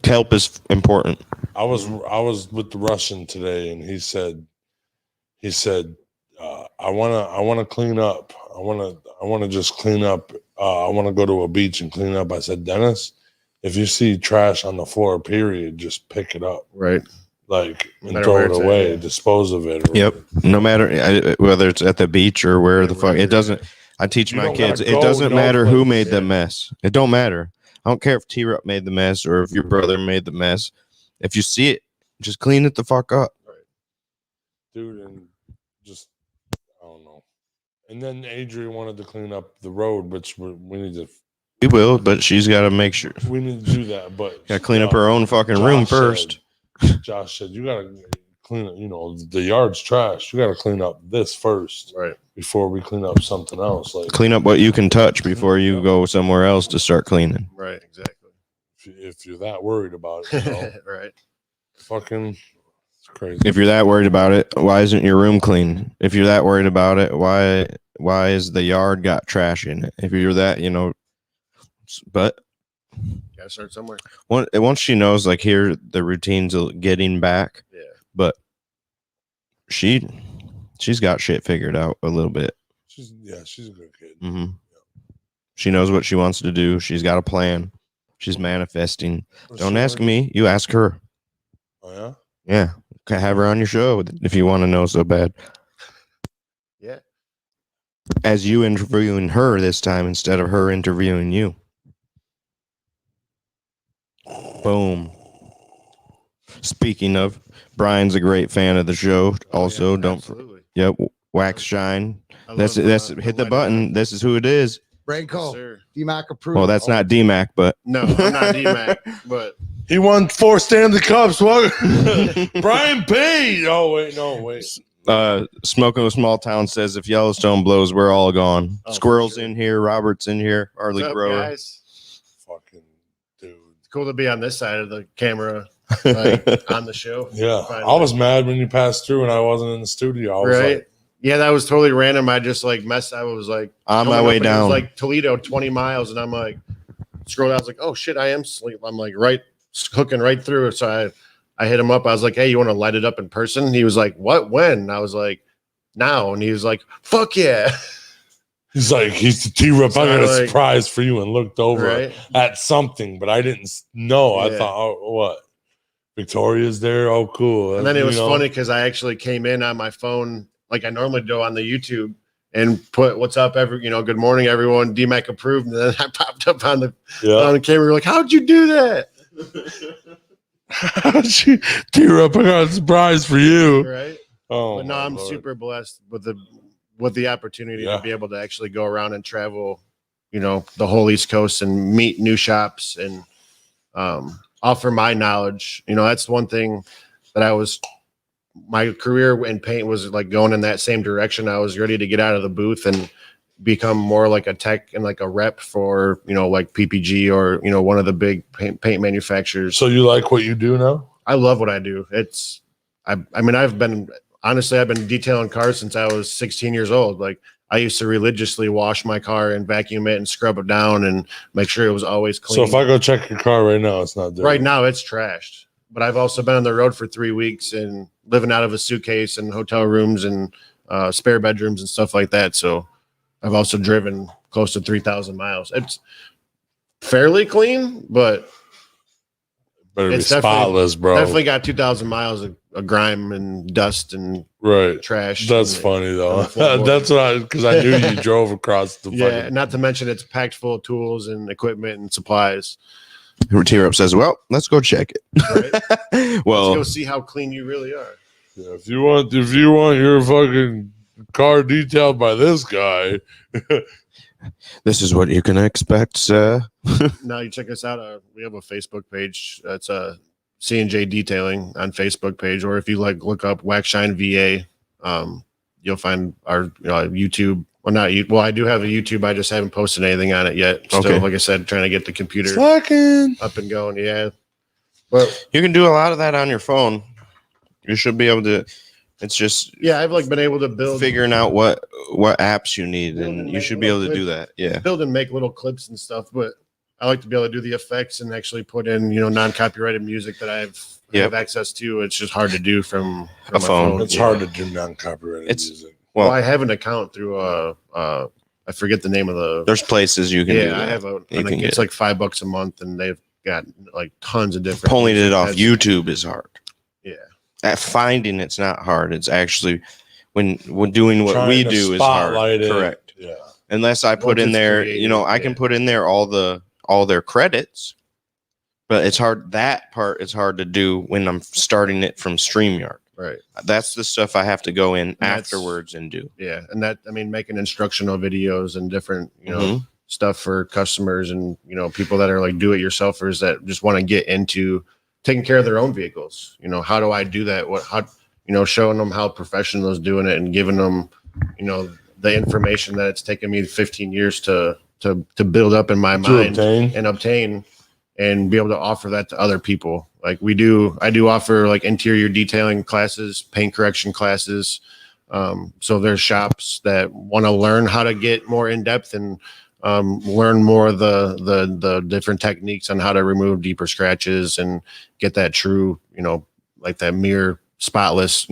Kelp is important. I was with the Russian today, and he said, I wanna clean up. I wanna just clean up. I wanna go to a beach and clean up. I said, Dennis, if you see trash on the floor, period, just pick it up, Right. like, No and matter throw where it it's at, away, yeah. dispose of it. or- Yep. No matter whether it's at the beach or where the fuck, it doesn't. I teach You my don't gotta kids. It go doesn't no matter who place. made the Yeah. mess. It don't matter. I don't care if T-Rup made the mess or if your brother made the mess. If you see it, just clean it the fuck up. Dude, and just I don't know. And then Adrian wanted to clean up the road, which we need to We will, but she's got to make sure. we need to do that. But Got to clean up her own fucking room Josh first. Josh said you gotta clean up. You know, the yard's trash. You gotta clean up this first Right. before we clean up something else. Like Clean up what you can touch before you go somewhere else to start cleaning. Right. Exactly. if you're that worried about it, you know, Right. fucking it's crazy. If you're that worried about it, why isn't your room clean? If you're that worried about it, why is the yard got trash in it? If you're that, but Gotta start somewhere. once she knows, like, here the routines of getting back, Yeah. but she's got shit figured out a little bit. She's a good kid. hmm She knows what she wants to do. She's got a plan. She's manifesting. What's Don't she ask wanna do? me. You ask her. Oh yeah. Yeah, can have her on your show if you want to know so bad. Yeah. As you interviewing her this time instead of her interviewing you. Boom. Speaking of, Brian's a great fan of the show. Also, yeah, don't. absolutely. Yep, Wax Shine. I That's love, that's hit the wedding button. This is who it is. Yes, Branco, sir. DMAC approved. Well, that's not DMAC, but No, I'm not DMAC, but He won 4 Stanley Cups. What? Brian Page. Oh wait, no wait. Smoking with Small Town says if Yellowstone blows, we're all gone. Oh, for Squirrels sure. in here, Robert's in here, Harley what's up, Grower. guys? Fucking dude. It's cool to be on this side of the camera, like on the show. Yeah, Finally. I was mad when you passed through and I wasn't in the studio. I was Right. like, Yeah, that was totally random. I just like messed. I was like On my coming way up, and it was, down. like Toledo, 20 miles, and I'm like scrolled out. I was like, oh shit, I am asleep. I'm like hooking right through it. So I hit him up. I was like, hey, you want to light it up in person? He was like, what? When? And I was like, now. And he was like, fuck yeah. he's the T-Rip. So I got a like- surprise for you, and looked over Right. at something, but I didn't know. I Yeah. thought, oh, what? Victoria's there. Oh, cool. And then it was You know? funny because I actually came in on my phone, like I normally do on the YouTube, and put "What's up, good morning, everyone." DMAC approved, and then I popped up on the camera. You're like, how'd you do that? T-Rip, I got a surprise for you. Right. Oh, But no, my I'm Lord. super blessed with the opportunity Yeah. to be able to actually go around and travel, the whole East Coast and meet new shops and offer my knowledge. That's one thing that my career in paint was like going in that same direction. I was ready to get out of the booth and become more like a tech and like a rep for, like PPG or, one of the big paint manufacturers. So you like what you do now? I love what I do. I've been detailing cars since I was 16 years old. Like I used to religiously wash my car and vacuum it and scrub it down and make sure it was always clean. So if I go check your car right now, it's not there. Right now it's trashed, but I've also been on the road for 3 weeks and living out of a suitcase and hotel rooms and spare bedrooms and stuff like that. So I've also driven close to 3,000 miles. It's fairly clean, but Better be It's definitely- spotless, bro. definitely got 2,000 miles of grime and dust and Right. trash. That's and- funny though. on the floorboard. That's what because I knew you drove across the Yeah, fucking. not to mention it's packed full of tools and equipment and supplies. T-Rup says, well, let's go check it. Right? Let's Well, go see how clean you really are. Yeah, if you want your fucking car detailed by this guy, this is what you can expect, sir. Now you check us out. We have a Facebook page. That's C&J Detailing on Facebook page, or if you look up Wax Shine VA, you'll find our YouTube Well, not you. Well, I do have a YouTube. I just haven't posted anything on it yet. Still, Okay. like I said, trying to get the computer Slacking. up and going. Yeah. But You can do a lot of that on your phone. You should be able to. It's just yeah, I've like been able to build figuring out what apps you need, Build and and you make should be able to little do that. Yeah. build and make little clips and stuff, but I like to be able to do the effects and actually put in, non-copyrighted music that I have access to. It's just hard to do from A my phone. It's hard to do non-copyrighted It's- music. Well, Well, I have an account through I forget the name of the there's places you can do yeah, that. I have You I can think it's get- like $5 a month and they've got like tons of different Pulling music it off that's- YouTube is hard. Yeah. At finding it's not hard. It's actually when doing what Trying we to do is hard. spotlight it. Correct. Yeah. Unless I put Once in it's there, created, I can yeah. put in there all their credits, but it's hard. That part is hard to do when I'm starting it from StreamYard. Right. That's the stuff I have to go in That's- afterwards and do. Yeah. And making instructional videos and different, Mhm. stuff for customers and, people that are like do-it-yourselfers that just want to get into taking care of their own vehicles. How do I do that? Showing them how professionals doing it and giving them, the information that it's taken me 15 years to build up in my To mind obtain. and obtain and be able to offer that to other people. Like I do offer like interior detailing classes, paint correction classes. So there's shops that want to learn how to get more in depth and learn more of the different techniques on how to remove deeper scratches and get that true, like that mirror spotless,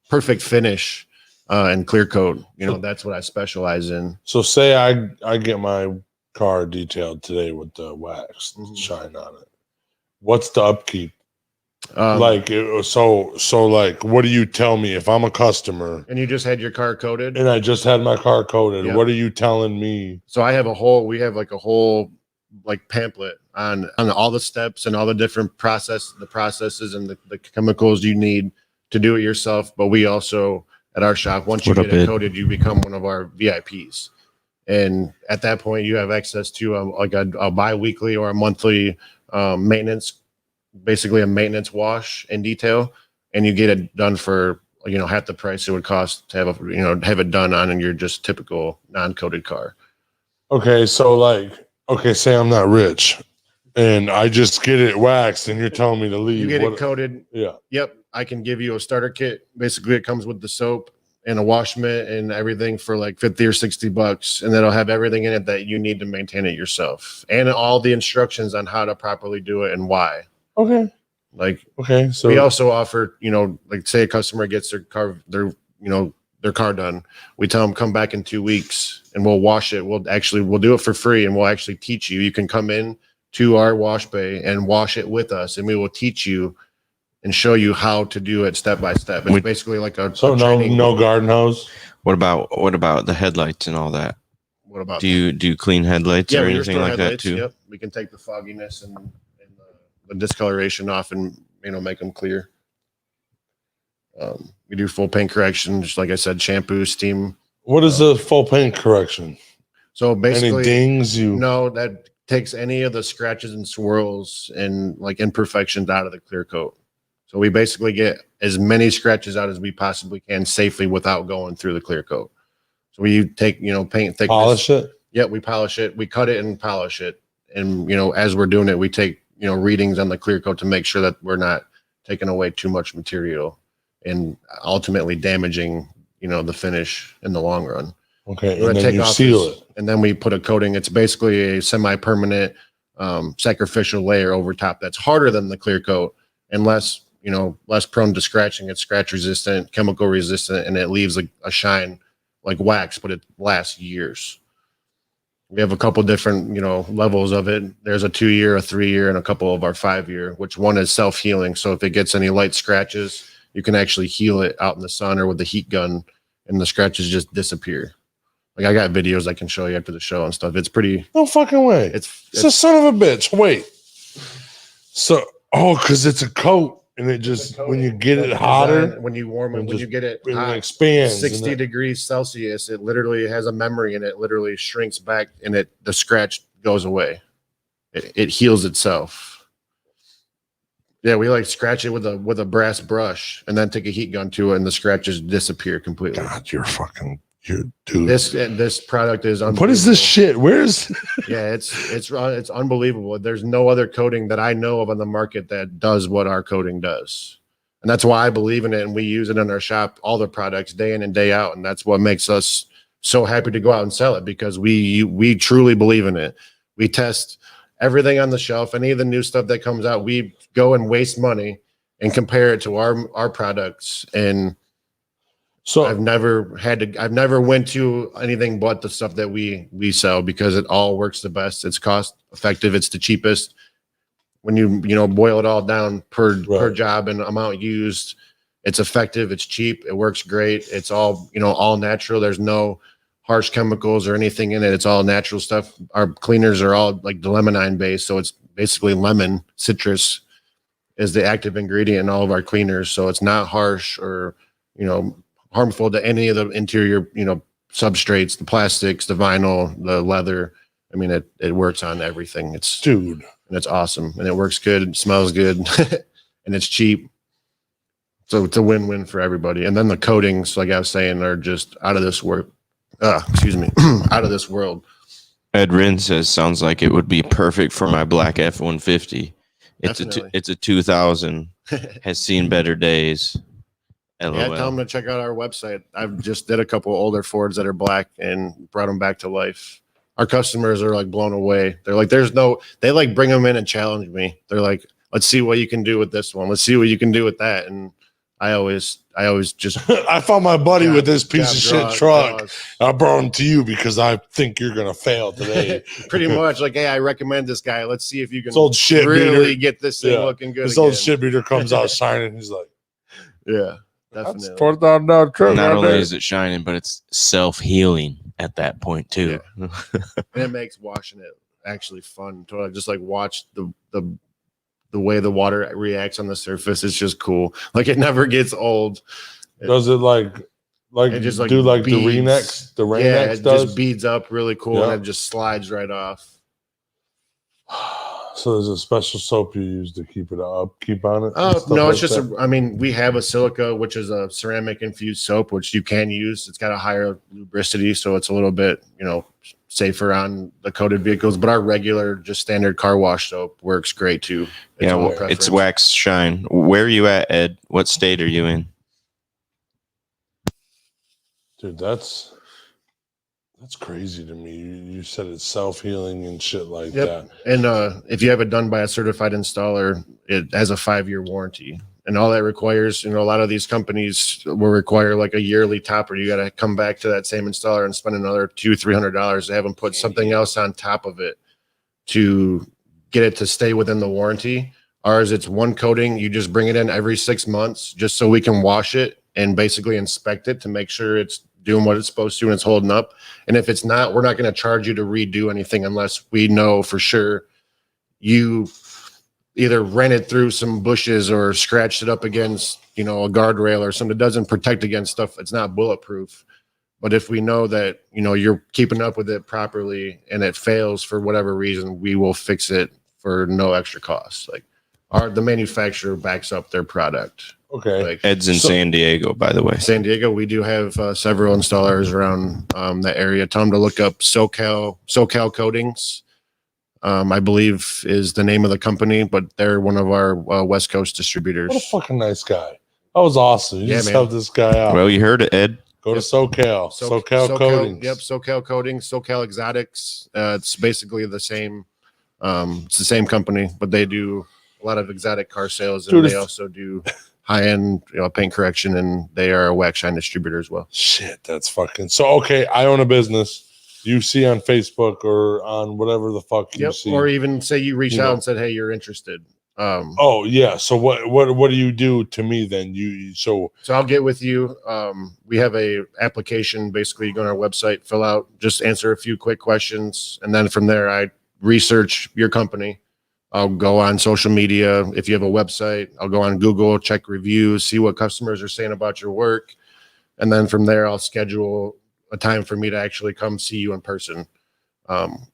perfect finish and clear coat. That's what I specialize in. So say I get my car detailed today with the wax Mhm. shine on it. What's the upkeep? Um, Like what do you tell me if I'm a customer and you just had your car coated. and I just had my car coated? Yep. What are you telling me? So we have like a whole like pamphlet on all the steps and all the different processes and the chemicals you need to do it yourself. But we also at our shop, once you What a get it bid. coated, you become one of our VIPs. And at that point, you have access to a bi-weekly or a monthly maintenance, basically a maintenance wash and detail, and you get it done for half the price it would cost to have it done on your just typical non-coated car. Okay, so say I'm not rich and I just get it waxed and you're telling me to leave. You get What- it coated. yeah. Yep, I can give you a starter kit. Basically, it comes with the soap and a wash mitt and everything for like $50 or $60, and that'll have everything in it that you need to maintain it yourself, and all the instructions on how to properly do it and why. Okay. Like Okay. So we also offer, like say a customer gets their car done, we tell them come back in 2 weeks and we'll wash it. We'll do it for free and we'll actually teach you. You can come in to our wash bay and wash it with us, and we will teach you and show you how to do it step by step. It's basically like a training. no garden hose. What about the headlights and all that? What about Do you clean headlights or we anything restore like that headlights. too? Yep, we can take the fogginess and the discoloration off and make them clear. We do full paint correction, just like I said, shampoo, steam. What is a full paint correction? So Any basically, dings you no, that takes any of the scratches and swirls and like imperfections out of the clear coat. So we basically get as many scratches out as we possibly can safely without going through the clear coat. So we take, paint thickness. polish it? Yeah, we polish it. We cut it and polish it. And, as we're doing it, we take, readings on the clear coat to make sure that we're not taking away too much material and ultimately damaging, the finish in the long run. Okay. We're And gonna then take you off seal this- it. And then we put a coating. It's basically a semi-permanent sacrificial layer over top that's harder than the clear coat and less prone to scratching. It's scratch resistant, chemical resistant, and it leaves a shine like wax, but it lasts years. We have a couple different, levels of it. There's a 2-year, a 3-year, and a couple of our 5-year, which one is self-healing. So if it gets any light scratches, you can actually heal it out in the sun or with a heat gun, and the scratches just disappear. Like I got videos I can show you after the show and stuff. It's pretty. No fucking way. It's a son of a bitch. Wait. So, because it's a coat and it just, when you get it hotter, when you warm it, and when just- you get it it hot, expands. 60 degrees Celsius, it literally has a memory and it literally shrinks back and the scratch goes away. It heals itself. Yeah, we like scratch it with a brass brush and then take a heat gun to it and the scratches disappear completely. God, you're fucking Dude. This product is unbelievable. What is this shit? Where's Yeah, it's unbelievable. There's no other coating that I know of on the market that does what our coating does. And that's why I believe in it, and we use it in our shop, all the products day in and day out, and that's what makes us so happy to go out and sell it, because we truly believe in it. We test everything on the shelf. Any of the new stuff that comes out, we go and waste money and compare it to our products. And so I've never went to anything but the stuff that we sell, because it all works the best. It's cost effective. It's the cheapest. When you boil it all down per job and amount used, it's effective. It's cheap. It works great. It's all, all natural. There's no harsh chemicals or anything in it. It's all natural stuff. Our cleaners are all like the limonene based. So it's basically lemon, citrus is the active ingredient in all of our cleaners. So it's not harsh or, harmful to any of the interior, substrates, the plastics, the vinyl, the leather. I mean, it works on everything. dude. And it's awesome, and it works good. It smells good, and it's cheap. So it's a win-win for everybody. And then the coatings, like I was saying, are just out of this world. Out of this world. Ed Rin says, sounds like it would be perfect for my black F-150. Definitely. It's a 2000, has seen better days. LOL. Yeah, tell them to check out our website. I've just did a couple older Fords that are black and brought them back to life. Our customers are like blown away. They're like, they like bring them in and challenge me. They're like, let's see what you can do with this one. Let's see what you can do with that. And I always just I found my buddy with this piece of shit truck. draws. I brought him to you because I think you're gonna fail today. Pretty much like, hey, I recommend this guy. Let's see if you can This old shit really beater. get this thing Yeah. looking good. This old again. shit beater comes out shining. He's like, Yeah, that's definitely. $4,000 truck. Not right only there. is it shining, but it's self-healing at that point too. And it makes washing it actually fun to just like watch the way the water reacts on the surface. It's just cool. Like it never gets old. Does it like It just, like, do like beads. the Renex? The Renex Yeah, it does. just beads up really cool, Yeah. and it just slides right off. So there's a special soap you use to keep it up, keep on it. Oh and stuff no, it's like just that? we have a silica, which is a ceramic infused soap, which you can use. It's got a higher lubricity, so it's a little bit safer on the coated vehicles. But our regular, just standard car wash soap works great too. Yeah, all well, it's preference. Wax Shine. Where are you at, Ed? What state are you in? Dude, that's crazy to me. You said it's self-healing and shit like Yep. that. And if you have it done by a certified installer, it has a 5-year warranty. And all that requires, a lot of these companies will require like a yearly topper. You got to come back to that same installer and spend another $200-$300 to have them put something else on top of it to get it to stay within the warranty. Ours, it's one coating. You just bring it in every 6 months just so we can wash it and basically inspect it to make sure it's doing what it's supposed to and it's holding up. And if it's not, we're not going to charge you to redo anything unless we know for sure you either ran it through some bushes or scratched it up against, a guardrail or something that doesn't protect against stuff. It's not bulletproof. But if we know that, you're keeping up with it properly and it fails for whatever reason, we will fix it for no extra cost. Like the manufacturer backs up their product. Okay. Like Ed's in San Diego, by the way. San Diego, we do have several installers around that area. Tell them to look up SoCal Coatings. I believe is the name of the company, but they're one of our West Coast distributors. What a fucking nice guy. That was awesome. You Yeah, just man. helped this guy out. Well, you heard it, Ed. Go to SoCal. SoCal Coatings. Yep, SoCal Coatings, SoCal Exotics. It's basically the same. It's the same company, but they do a lot of exotic car sales, and Dude, they also do high-end paint correction, and they are a Wax Shine distributor as well. Shit, that's fucking. So, okay, I own a business. You see on Facebook or on whatever the fuck you Yep. see. Or even say you reached You out know. and said, "Hey, you're interested." Oh, yeah. So what do you do to me then? So So I'll get with you. We have a application. Basically, you go on our website, fill out, just answer a few quick questions, and then from there, I research your company. I'll go on social media. If you have a website, I'll go on Google, check reviews, see what customers are saying about your work, and then from there, I'll schedule a time for me to actually come see you in person.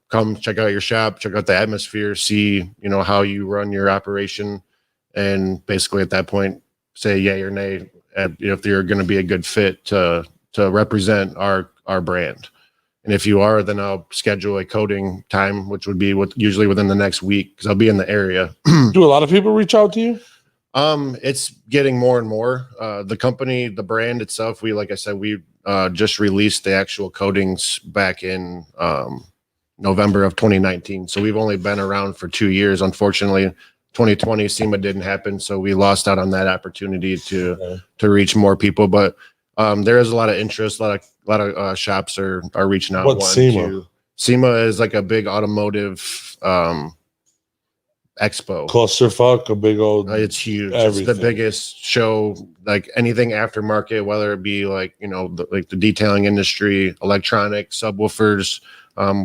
Come check out your shop, check out the atmosphere, see how you run your operation, and basically at that point say yay or nay if you're going to be a good fit to represent our our brand. And if you are, then I'll schedule a coding time, which would be usually within the next week because I'll be in the area. Do a lot of people reach out to you? It's getting more and more. The company, the brand itself, like I said, we just released the actual coatings back in November of 2019. So we've only been around for 2 years. Unfortunately, 2020 SEMA didn't happen, so we lost out on that opportunity to reach more people. But there is a lot of interest. A lot of shops are reaching out. What's SEMA? SEMA is like a big automotive expo. Clusterfuck, a big old. It's huge. Everything. It's the biggest show, like anything aftermarket, whether it be like, like the detailing industry, electronic, subwoofers,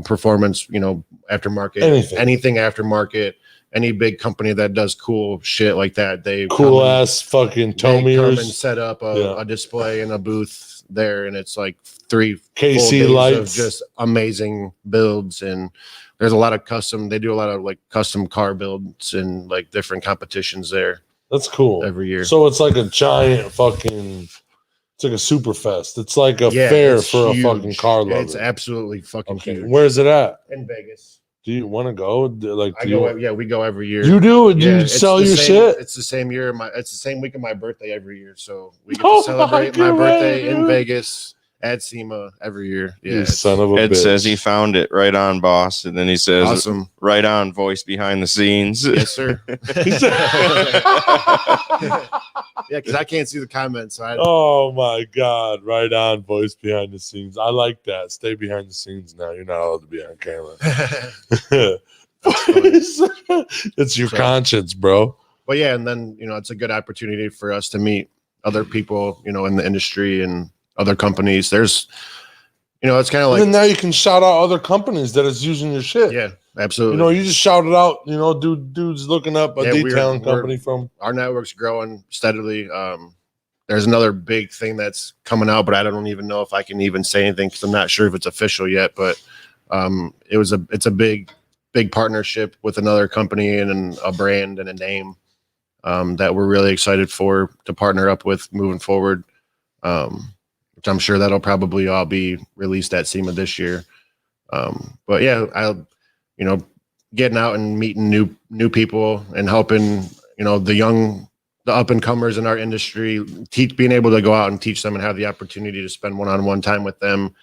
performance, aftermarket, anything aftermarket, any big company that does cool shit like that. They cool ass fucking tow they come and mirrors. set up a display in a booth there, and it's like 3 KC full days lights. of just amazing builds. And there's a lot of they do a lot of like custom car builds and like different competitions there. That's cool. Every year. So it's like a giant fucking, it's like a super fest. It's like a fair it's for huge. a fucking car lover. It's absolutely fucking huge. Where's it at? In Vegas. Do you want to go? Like, we go every year. You do? Do you it's sell the your same- shit? It's the same year. It's the same week of my birthday every year. So we get Oh to celebrate my my birthday God. in Vegas at SEMA every year. Yeah, You it's son of a Ed bitch. says he found it right on, boss, and then he says awesome. right on, voice behind the scenes. Yes, sir. He said- Yeah, because I can't see the comments. So Oh my God. Right on, voice behind the scenes. I like that. Stay behind the scenes now. You're not allowed to be on camera. It's your So- conscience, bro. But yeah, and then it's a good opportunity for us to meet other people, in the industry and other companies. There's, it's kind of And like then now you can shout out other companies that is using your shit. yeah, absolutely. You just shouted out, dude's looking up a Yeah, detailing we're- company from. Our network's growing steadily. There's another big thing that's coming out, but I don't even know if I can even say anything because I'm not sure if it's official yet. But it's a big partnership with another company and a brand and a name that we're really excited to partner up with moving forward. Which I'm sure that'll probably all be released at SEMA this year. But yeah, getting out and meeting new people and helping, the up and comers in our industry, being able to go out and teach them and have the opportunity to spend one-on-one time with them.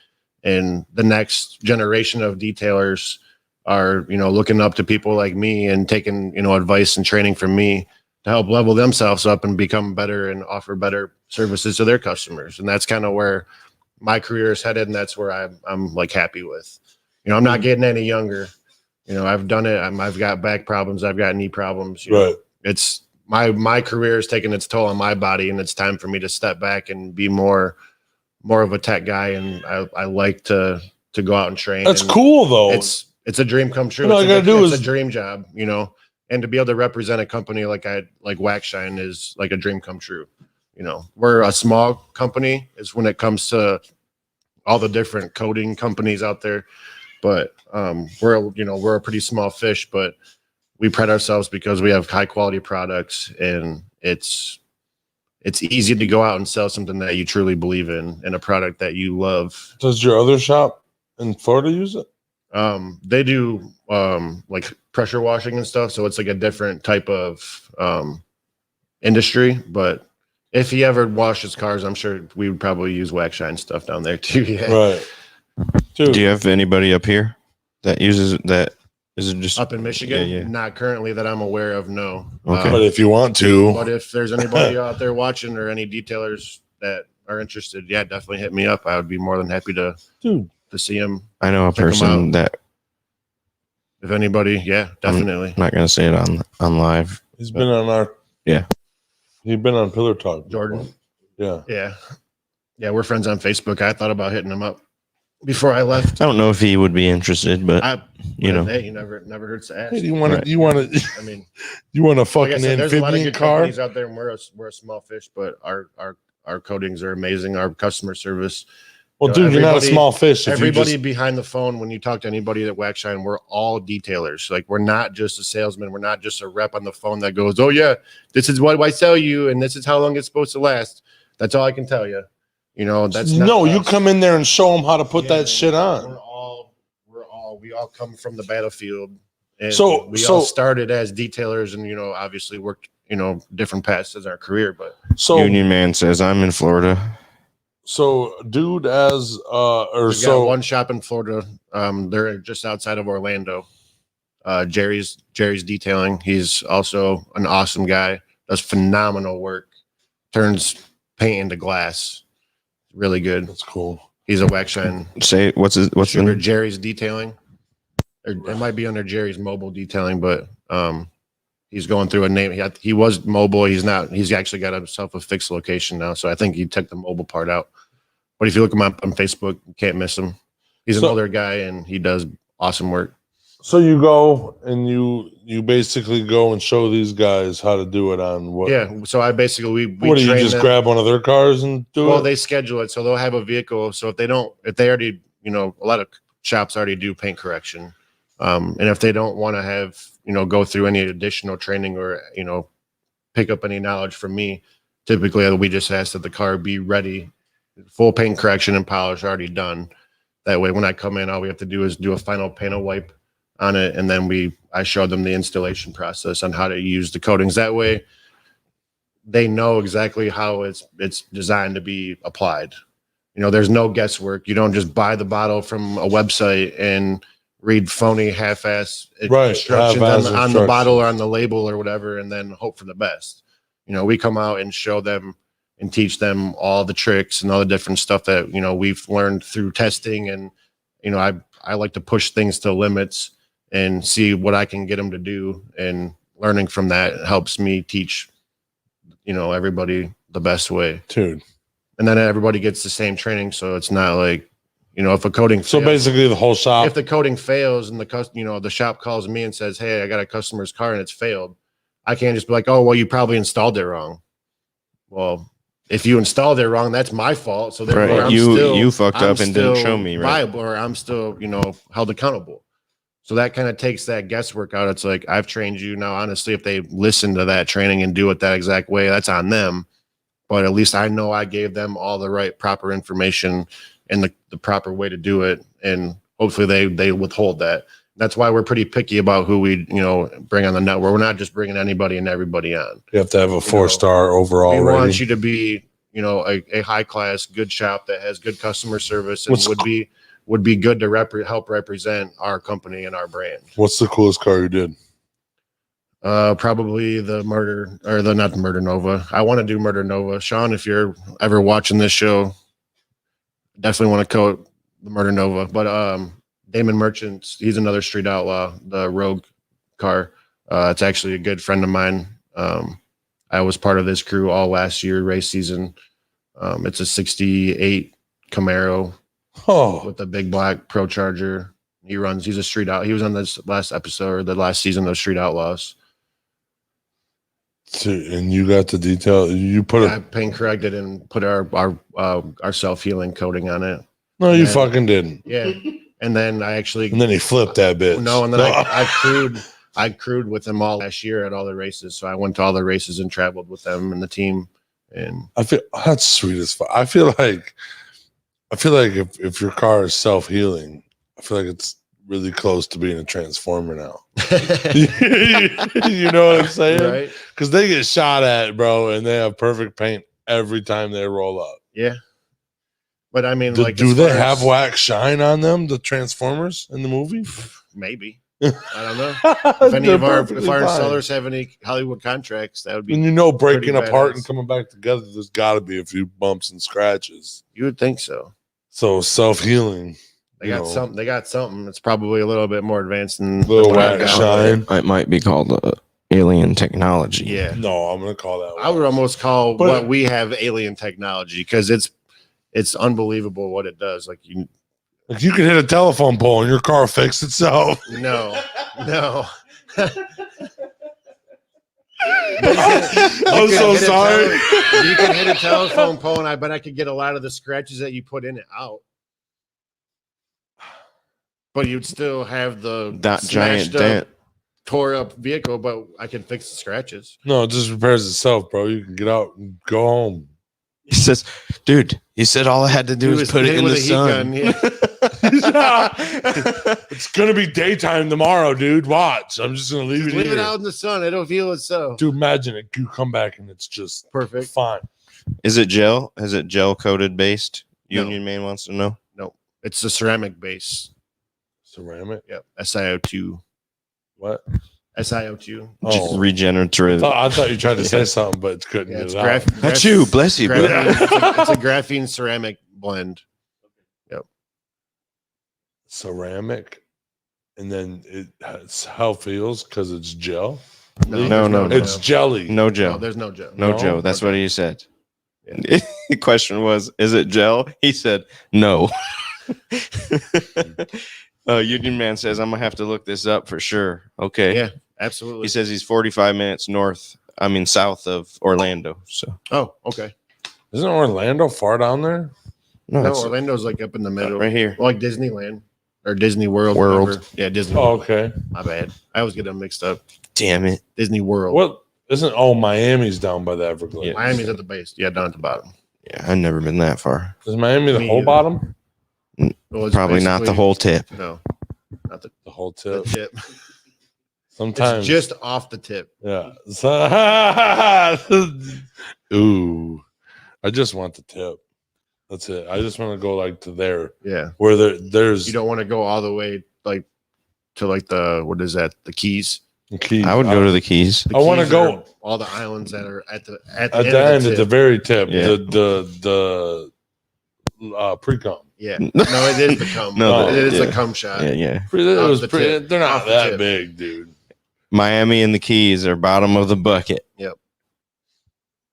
And the next generation of detailers are, looking up to people like me and taking, advice and training from me to help level themselves up and become better and offer better services to their customers. And that's kind of where my career is headed. And that's where I'm like happy with, I'm not getting any younger. I've done it. I've got back problems. I've got knee problems. Right. It's my career has taken its toll on my body, and it's time for me to step back and be more of a tech guy. And I like to go out and train. That's and cool though. It's a dream come true. All I gotta do It's is a dream job, and to be able to represent a company like Waxshine is like a dream come true. We're a small company is when it comes to all the different coating companies out there, but we're a pretty small fish, but we pride ourselves because we have high quality products, and it's easy to go out and sell something that you truly believe in and a product that you love. Does your other shop in Florida use it? They do like pressure washing and stuff, so it's like a different type of industry. But if he ever washes cars, I'm sure we would probably use Waxshine stuff down there too. Yeah. Right. Dude, Do you have anybody up here that uses it? That is it just Up in Michigan, Yeah. not currently that I'm aware of. No. Okay. but if you want to, But if there's anybody out there watching or any detailers that are interested, yeah, definitely hit me up. I would be more than happy to dude, see them. I know a Check 'em person out. that If anybody, yeah, definitely. I'm not gonna say it on live. he's been on our he's been on Pillar Talk. Jordan. Yeah. Yeah, we're friends on Facebook. I thought about hitting him up before I left. I don't know if he would be interested, but you know, Hey, you never hurts to ask. Hey, do you want Right. to you want to I mean, you want a like I fucking said, there's a lot of amphibian good car? companies out there, and we're a small fish, but our coatings are amazing. Our customer service. Well, you know, dude, you're not a everybody- small fish. If you Everybody just, behind the phone, when you talk to anybody at Waxshine, we're all detailers. Like, we're not just a salesman. We're not just a rep on the phone that goes, "Oh yeah, this is what I sell you, and this is how long it's supposed to last." That's all I can tell you. You know, that's not no. You us. come in there and show them how to put Yeah, that shit on. We all come from the battlefield. And So- we so- all started as detailers and, you know, obviously worked, you know, different paths as our career, but So Union Man says I'm in Florida. so dude, as or we've so got one shop in Florida. They're just outside of Orlando. Jerry's Detailing. He's also an awesome guy. Does phenomenal work. Turns paint into glass. Really good. that's cool. He's a wax shine Say what's the under name? Jerry's Detailing. Or it might be under Jerry's Mobile Detailing, but he's going through a name. He was mobile. He's not. He's actually got himself a fixed location now. So I think he took the mobile part out. But if you look him up on Facebook, you can't miss him. He's an So- older guy and he does awesome work. So you go and you basically go and show these guys how to do it on what? Yeah. So I basically we What do you train just them. grab one of their cars and do Well, it? they schedule it, so they'll have a vehicle. So if they already, you know, a lot of shops already do paint correction, and if they don't want to have, you know, go through any additional training or, you know, pick up any knowledge from me, typically we just ask that the car be ready, full paint correction and polish already done. That way, when I come in, all we have to do is do a final panel wipe on it, and then I show them the installation process on how to use the coatings. That way, they know exactly how it's designed to be applied. You know, there's no guesswork. You don't just buy the bottle from a website and read phony half-ass Right, instructions half-ass on the bottle or instructions. on the label or whatever, and then hope for the best. You know, we come out and show them and teach them all the tricks and all the different stuff that, you know, we've learned through testing. And, you know, I like to push things to limits and see what I can get them to do. And learning from that helps me teach, you know, everybody the best way. Dude. And then everybody gets the same training. So it's not like, you know, if a coating So fails, basically the whole shop. if the coating fails and the shop calls me and says, "Hey, I got a customer's car and it's failed," I can't just be like, "Oh, well, you probably installed it wrong." Well, if you installed it wrong, that's my fault. So therefore, Right. You fucked up and didn't show me, right? viable, or I'm still, you know, held accountable. So that kind of takes that guesswork out. It's like, I've trained you. Now, honestly, if they listen to that training and do it that exact way, that's on them. But at least I know I gave them all the right proper information and the proper way to do it. And hopefully they withhold that. That's why we're pretty picky about who we, you know, bring on the network. We're not just bringing anybody and everybody on. You have to have a 4-star overall We want rating. you to be, you know, a high class, good shop that has good customer service and What's- would be good to help represent our company and our brand. What's the coolest car you did? Probably the not the Murder Nova. I want to do Murder Nova. Sean, if you're ever watching this show, definitely want to coat the Murder Nova. But Damon Merchant, he's another street outlaw, the Rogue car. It's actually a good friend of mine. I was part of this crew all last year, race season. It's a 68 Camaro Oh, with a big black Pro Charger. He's a street out. He was on this last episode or the last season of Street Outlaws. and you got the detail. You put I paint corrected and put our self-healing coating on it. no, you Yeah. fucking didn't. Yeah. And then I actually And then he flipped that bitch. no, and then I crewed with them all last year at all the races. So I went to all the races and traveled with them and the team. And I feel that's sweet as fuck. I feel like if your car is self healing, I feel like it's really close to being a transformer now. You know what I'm saying? right? Because they get shot at, bro, and they have perfect paint every time they roll up. Yeah. But I mean, Do, like, do as they far have as- wax shine on them, the Transformers in the movie? Maybe. I don't know. If any They're of our perfectly fine. installers have any Hollywood contracts, that would be And you know, breaking pretty apart badass. and coming back together, there's got to be a few bumps and scratches. you would think so. So self healing, They got something. They got something. It's probably a little bit more advanced than little what I've wax got. shine. It might be called alien technology. Yeah. No, I'm gonna call that. I would almost call But- what we have alien technology because it's unbelievable what it does. Like Like you can hit a telephone pole and your car fix itself. no. I'm so sorry. You can hit a telephone pole, and I bet I could get a lot of the scratches that you put in it out. But you'd still have That giant smashed up, dent. tore up vehicle, but I can fix the scratches. No, it just repairs itself, bro. You can get out and go home. He says, dude, he said all I had to do was put it in the sun. It's gonna be daytime tomorrow, dude. Watch. I'm just gonna leave it Leave here. it out in the sun. It'll feel it so. Dude, imagine it. You come back and it's just Perfect. fine. Is it gel? Is it gel coated based? No. Union Man wants to know. It's the ceramic base. Ceramic. Yep. SiO2. What? SiO2. Oh. Regenerative. I thought you tried to say something, but couldn't Yeah, get it's it out. Achoo, bless you, brother. it's a graphene ceramic blend. Ceramic, and then it's how it feels because it's gel. No, It's jelly. No No, gel. there's no gel. No No? Joe. That's what he said. Yeah. The question was, is it gel? He said, no. Union Man says, I'm going to have to look this up for sure. Okay. Yeah, absolutely. He says he's 45 minutes south of Orlando. So, Oh, okay. Isn't Orlando far down there? no, No, it's Orlando's like up in the middle, right here. like Disneyland or Disney World. World. whatever. Yeah, Disney. Oh, World. okay. My bad. I always get them mixed up. Damn it. Disney World. What isn't? Oh, Miami's down by the Everglades. Yeah. Miami's at the base. Yeah, down at the bottom. Yeah, I've never been that far. Is Miami the Me whole either. bottom? Well, it's Probably not the basically- whole tip. No, not the, The whole the tip. tip. Sometimes. It's just off the tip. yeah. Ooh, I just want the tip. That's it. I just want to go like to there Yeah. where there's You don't want to go all the way like to like the what is that? The Keys. keys. I would go to the Keys. The I wanna Keys go- are all the islands that are at the at the end, at the tip. very tip. Yeah. The pre-com. Yeah. No, it is the cum. No, it is yeah. the cum shot. Yeah. It Off was the pretty, tip. they're not Off the that tip. big, dude. Miami and the Keys are bottom of the bucket.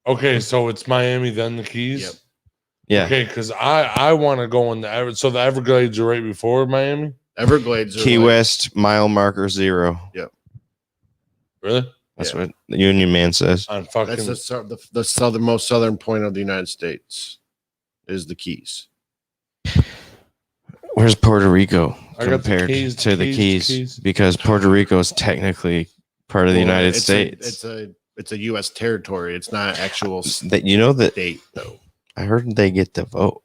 Okay, so it's Miami then the Keys. Yep. Yeah. Okay, because I want to go in the so the Everglades are right before Miami. Everglades. Are Key like- West, mile marker 0. Really? That's Yeah. what the Union Man says. On fucking That's the southernmost southern point of the United States. Is the Keys. Where's Puerto Rico I got the compared Keys, to the Keys, Keys? Keys. Because Puerto Rico is technically part of the Well, United it's States. It's a U.S. territory. It's not actual That you know that state though. I heard they get the vote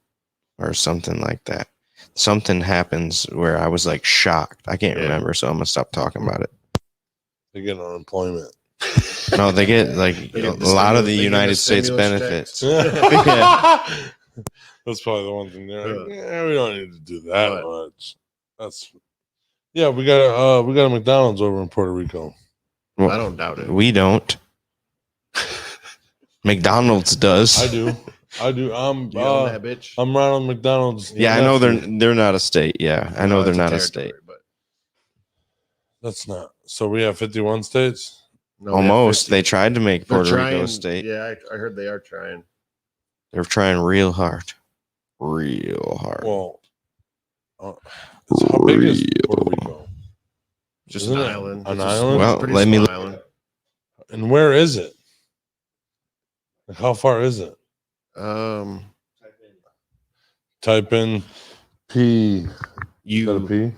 or something like that. Something happens where I was like shocked. I can't Yeah. remember, so I'm gonna stop talking about it. they get unemployment. No, they get like They a get the lot of stimulus- the they get United the States stimulus benefits. checks. That's probably the one thing they're like, we don't need to do that What? much. That's we got a McDonald's over in Puerto Rico. I don't doubt it. We don't. McDonald's does. I do. I'm Do you own that bitch? I'm Ronald McDonald's. Yeah, I know nephew. they're not a state. Yeah, I know No, they're it's not a territory, state. But That's not. So we have 51 states. no, they have Almost. 50. They tried to make They're Puerto Rico trying- a state. Yeah, I heard they are trying. They're trying real hard. Real hard. Well, how big is Puerto Rico? Just Isn't an it island. an It's a island? Well, pretty let me small look- island. And where is it? Like how far is it? Type in P. Is that a P?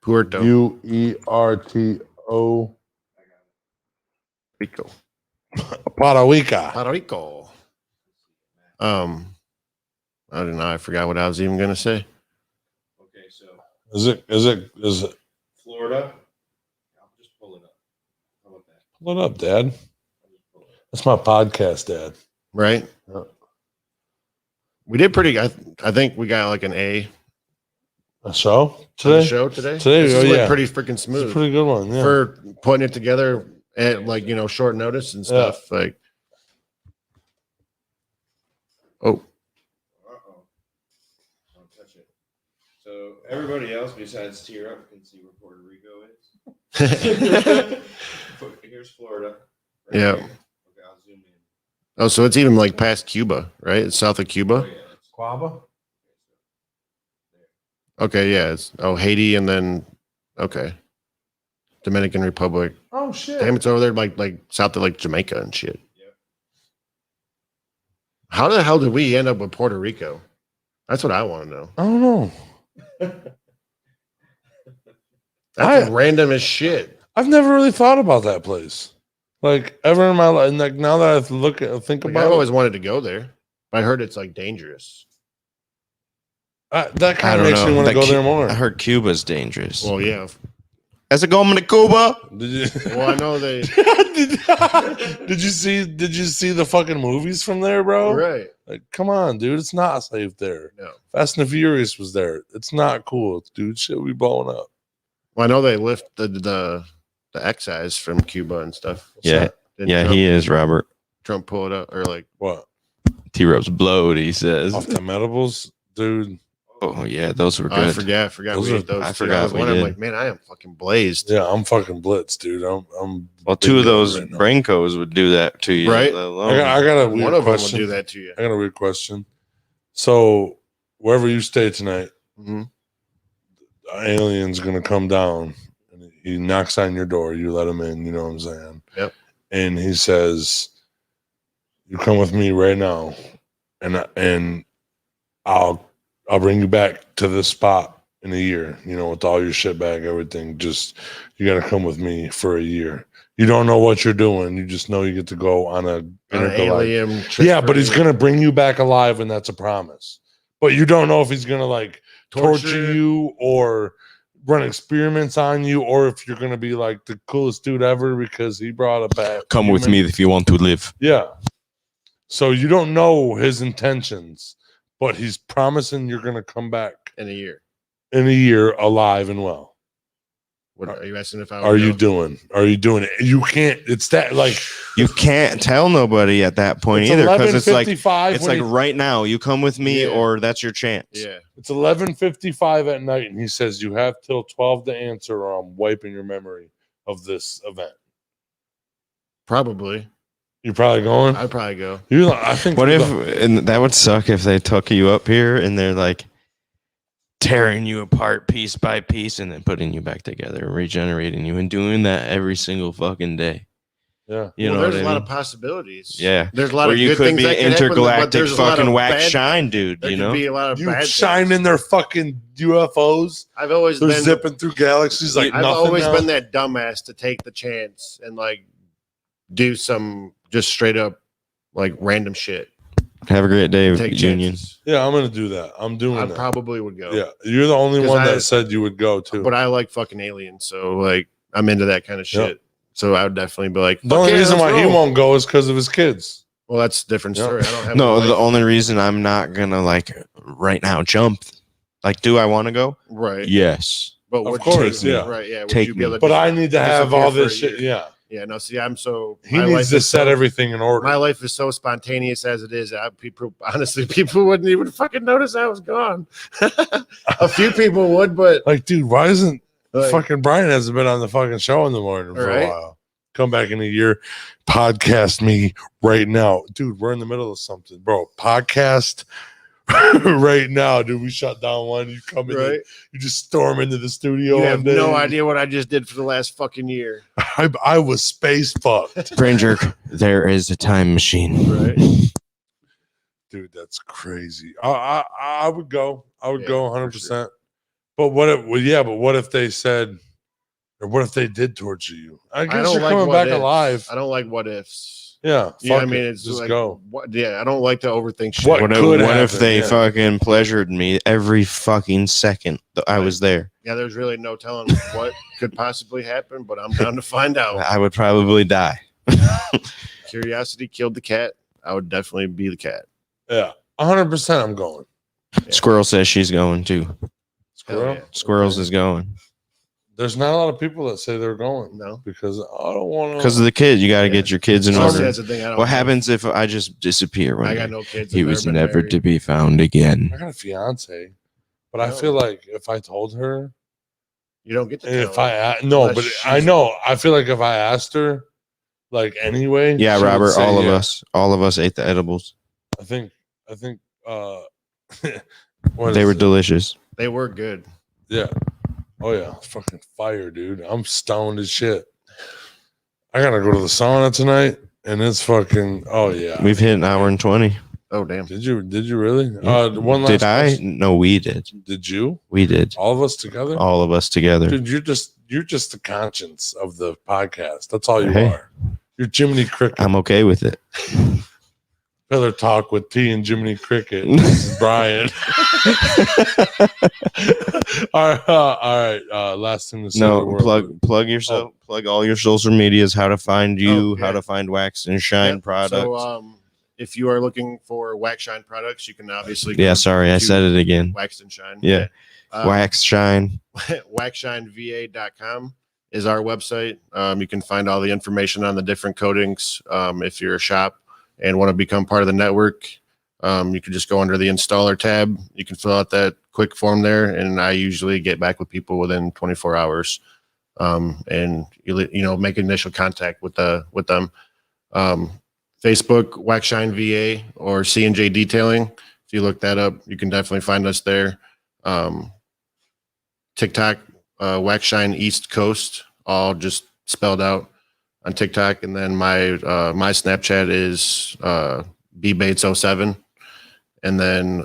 Puerto UERTO. Rico. Puerto Rico. Puerto Rico. I don't know. I forgot what I was even gonna say. Okay, so Is it Florida. I'll just pull it up. How about that? pull it up, Dad? I'll just pull it up. That's my podcast, Dad. Right? Yeah. We did pretty. I think we got like an A A show on the today? show today. Today, this oh, is like yeah. pretty freaking It's a smooth pretty good one. Yeah. for putting it together at like short notice and stuff. Like, oh, Uh-oh. Don't touch it. So everybody else besides Tear Up can see where Puerto Rico is. Here's Florida. Yeah. here. Okay, I'll zoom in. oh, so it's even like past Cuba, right? It's south of Oh, Cuba. yeah, that's Quaba? Okay, yeah. It's Haiti and then okay, Dominican Republic. Oh shit. Damn, it's over there like south of like Jamaica and shit. Yep. How the hell did we end up with Puerto Rico? That's what I want to know. I don't know. That's I- random as shit. I've never really thought about that place. Like ever in my life. Like now that I think Like, about I've it, always wanted to go there. I heard it's like dangerous. That I kind of don't makes me know. want to That go Cu- there more. I heard Cuba's dangerous. Well, yeah. As a going to Cuba. Did you? Well, I know they. did you see? Did you see the fucking movies from there, bro? Right. Like, come on, dude. It's not safe there. No. Fast and the Furious was there. It's not cool, dude. Shit, we blowing up. Well, I know they lift the excise from Cuba and stuff. Yeah. that? Didn't Yeah, Trump, he is, Robert. Trump pull it up or like What? T-Rope's blowed, he says. Off the medibles, dude. Oh, yeah, those were oh, I good. forgot Those we are- ate those. I too. forgot was we wondering, did. like, man, I am fucking blazed. Yeah, I'm fucking blitzed, dude. I'm Well, two of those right now. Brancos would do that to you. Right. let I alone- got a weird One of them will question. do that to you. I got a weird question. So, wherever you stay tonight, Mhm. the alien's gonna come down and he knocks on your door. You let him in. You know what I'm saying? Yep. And he says, "You come with me right now, and I'll bring you back to this spot in a year. You know, with all your shit back, everything. Just you got to come with me for a year. You don't know what you're doing. You just know you get to go on a An intergalactic- alien trip Yeah, for but he's you. gonna bring you back alive, and that's a promise. But you don't know if he's gonna like torture you or run experiments on you, or if you're gonna be like the coolest dude ever because he brought a back. Come with me if you want to live. Yeah. So you don't know his intentions, but he's promising you're gonna come back in a year. in a year alive and well. What are you asking if I Are would you go? doing? Are you doing it? You can't. It's that like You can't tell nobody at that point it's either because it's like 11:55 it's when like right now. You come with me, Yeah. or that's your chance. Yeah. it's 11:55 at night, and he says you have till 12 to answer, or I'm wiping your memory of this event. Probably. You're probably going. I'd probably go. You, I think. What if? And that would suck if they took you up here and they're like tearing you apart piece by piece and then putting you back together, regenerating you, and doing that every single fucking day. Yeah. You Well, know there's what a I lot mean? of possibilities. Yeah. There's a lot Or of you good could things be that could happen, but intergalactic there's a lot fucking of wax bad- shine, dude. There You could know? be a lot of You bad shine things. in their fucking UFOs. I've always They're been. zipping through galaxies like I've nothing. always now. been that dumbass to take the chance and like do some just straight up like random shit. Have a great day, Take Union. chances. Yeah, I'm gonna do that. I'm doing I that. probably would go. Yeah, you're the only 'Cause one I- that said you would go too. But I like fucking aliens, so like I'm into that kind of shit. Yep. So I would definitely be like, the "Fuck only yeah, reason let's why he roll." won't go is because of his kids. Well, that's a different Yep. story. I don't have No, like, the only reason I'm not gonna like right now jump. Like, do I want to go? right. Yes. But Of would course, you, yeah. right, yeah. Would Take you be me. able to But just- I need to have disappear all for this a shit. year. Yeah, yeah, no, see, I'm so he my needs life to is set so- everything in order. My life is so spontaneous as it is. People honestly, people wouldn't even fucking notice I was gone. A few people would, but Like, dude, why isn't like, fucking Brian hasn't been on the fucking show in the morning for Right. a while? Come back in a year, podcast me right now, dude. We're in the middle of something, bro. Podcast right now, dude. We shut down one. You come in, right? you just storm into the studio. You one have day. no idea what I just did for the last fucking year, I was space fucked, Brain jerk. There is a time machine. right? dude. That's crazy. I would go. I would Yeah, go for 100%. But what if? Well, yeah, but what if they said, or what if they did torture you? I guess don't you're like coming what back ifs. alive. I don't like what ifs. Yeah, Yeah, I fuck mean, it. it's just like, go. What, yeah, I don't like to overthink shit. What What, could if, what if happen, they yeah. fucking pleasured me every fucking second that I was there? Yeah, there's really no telling what could possibly happen, but I'm down to find out. I would probably die. Curiosity killed the cat. I would definitely be the cat. Yeah, 100%. I'm going. Yeah. Squirrel says she's going too. Hell Squirrel. yeah. Squirrels is going There's not a lot of people that say they're going No. because I don't want to. because of the kid. You got to Yeah. get your kids in So order. that's the thing. I don't What know. happens if I just disappear one I day? got no kids. He I've was been never married. to be found again. I got a fiance, but I No. feel like if I told her, You don't get to if tell. no, Unless but I she's- know. I feel like if I asked her, like anyway, Yeah, she would Robert. say All yes. of us ate the edibles. I think. what They is were it? delicious. They were good. Yeah. Oh yeah, fucking fire, dude. I'm stoned as shit. I gotta go to the sauna tonight, and it's fucking. Oh yeah. We've hit an hour and 20. Oh damn. Did you really? Yeah. One last. Did I? question. No, we did. Did you? We did. All of us together? All of us together. Dude, you're just the conscience of the podcast. That's all you Hey. are. You're Jiminy Cricket. I'm okay with it. Pillar Talk with T and Jiminy Cricket. This is Brian. All right. Last thing to say. to the No, world. plug yourself. Plug all your social medias. How to find you. yeah. How to find Wax and Shine Yep. products. So, if you are looking for Wax Shine products, you can obviously yeah, go sorry, I to said it again. Wax and Shine. Yeah. Wax Shine. WaxShineVA.com is our website. You can find all the information on the different coatings. If you're a shop and want to become part of the network, you can just go under the installer tab. You can fill out that quick form there, and I usually get back with people within 24 hours. And make initial contact with them. Facebook, Wax Shine VA, or C&J Detailing. If you look that up, you can definitely find us there. TikTok, Wax Shine East Coast, all just spelled out on TikTok. And then my Snapchat is bbates07. And then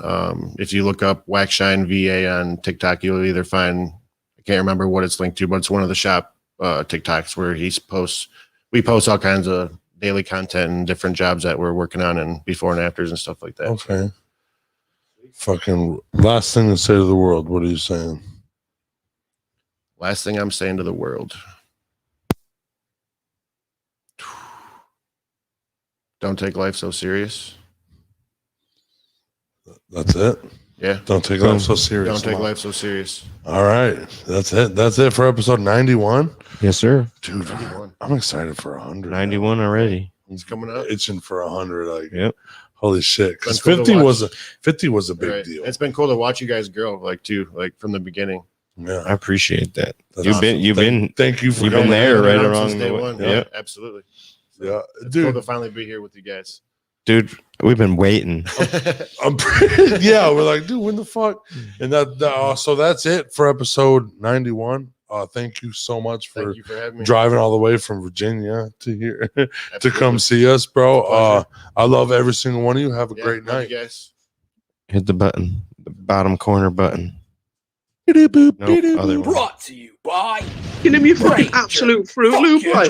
if you look up Wax Shine VA on TikTok, you'll either find, I can't remember what it's linked to, but it's one of the shop TikToks where we post all kinds of daily content and different jobs that we're working on and before and afters and stuff like that. Okay. Fucking last thing to say to the world. What are you saying? Last thing I'm saying to the world. Don't take life so serious. That's it. Yeah. Don't take life so serious. Don't take Mom. life so serious. All right. That's it. That's it for episode 91. Yes, sir. Dude, 91. I'm excited for 100. 91 already. It's coming up. Itching for 100. Like, Yep. holy shit. Because It's been cool to 50 was a big Right. deal. It's been cool to watch you guys grow, from the beginning. Yeah. I appreciate that. That's You've awesome. been Thank you for you've been coming. there right Since along day the way. one. Yeah. Yeah, absolutely. Yeah. It's cool Dude, to finally be here with you guys. Dude, we've been waiting. I'm yeah, we're like, dude, when the fuck? And so that's it for episode 91. Thank you so much for Thank you for having me. driving all the way from Virginia to here to Absolutely. come see us, bro. It's a pleasure. I love every single one of you. Have a Yeah, great love night. you guys. Hit the button. The bottom corner button. Nope, Nope, other one. Brought to you by Give me a fucking absolute Fruit Loop. yeah. Like.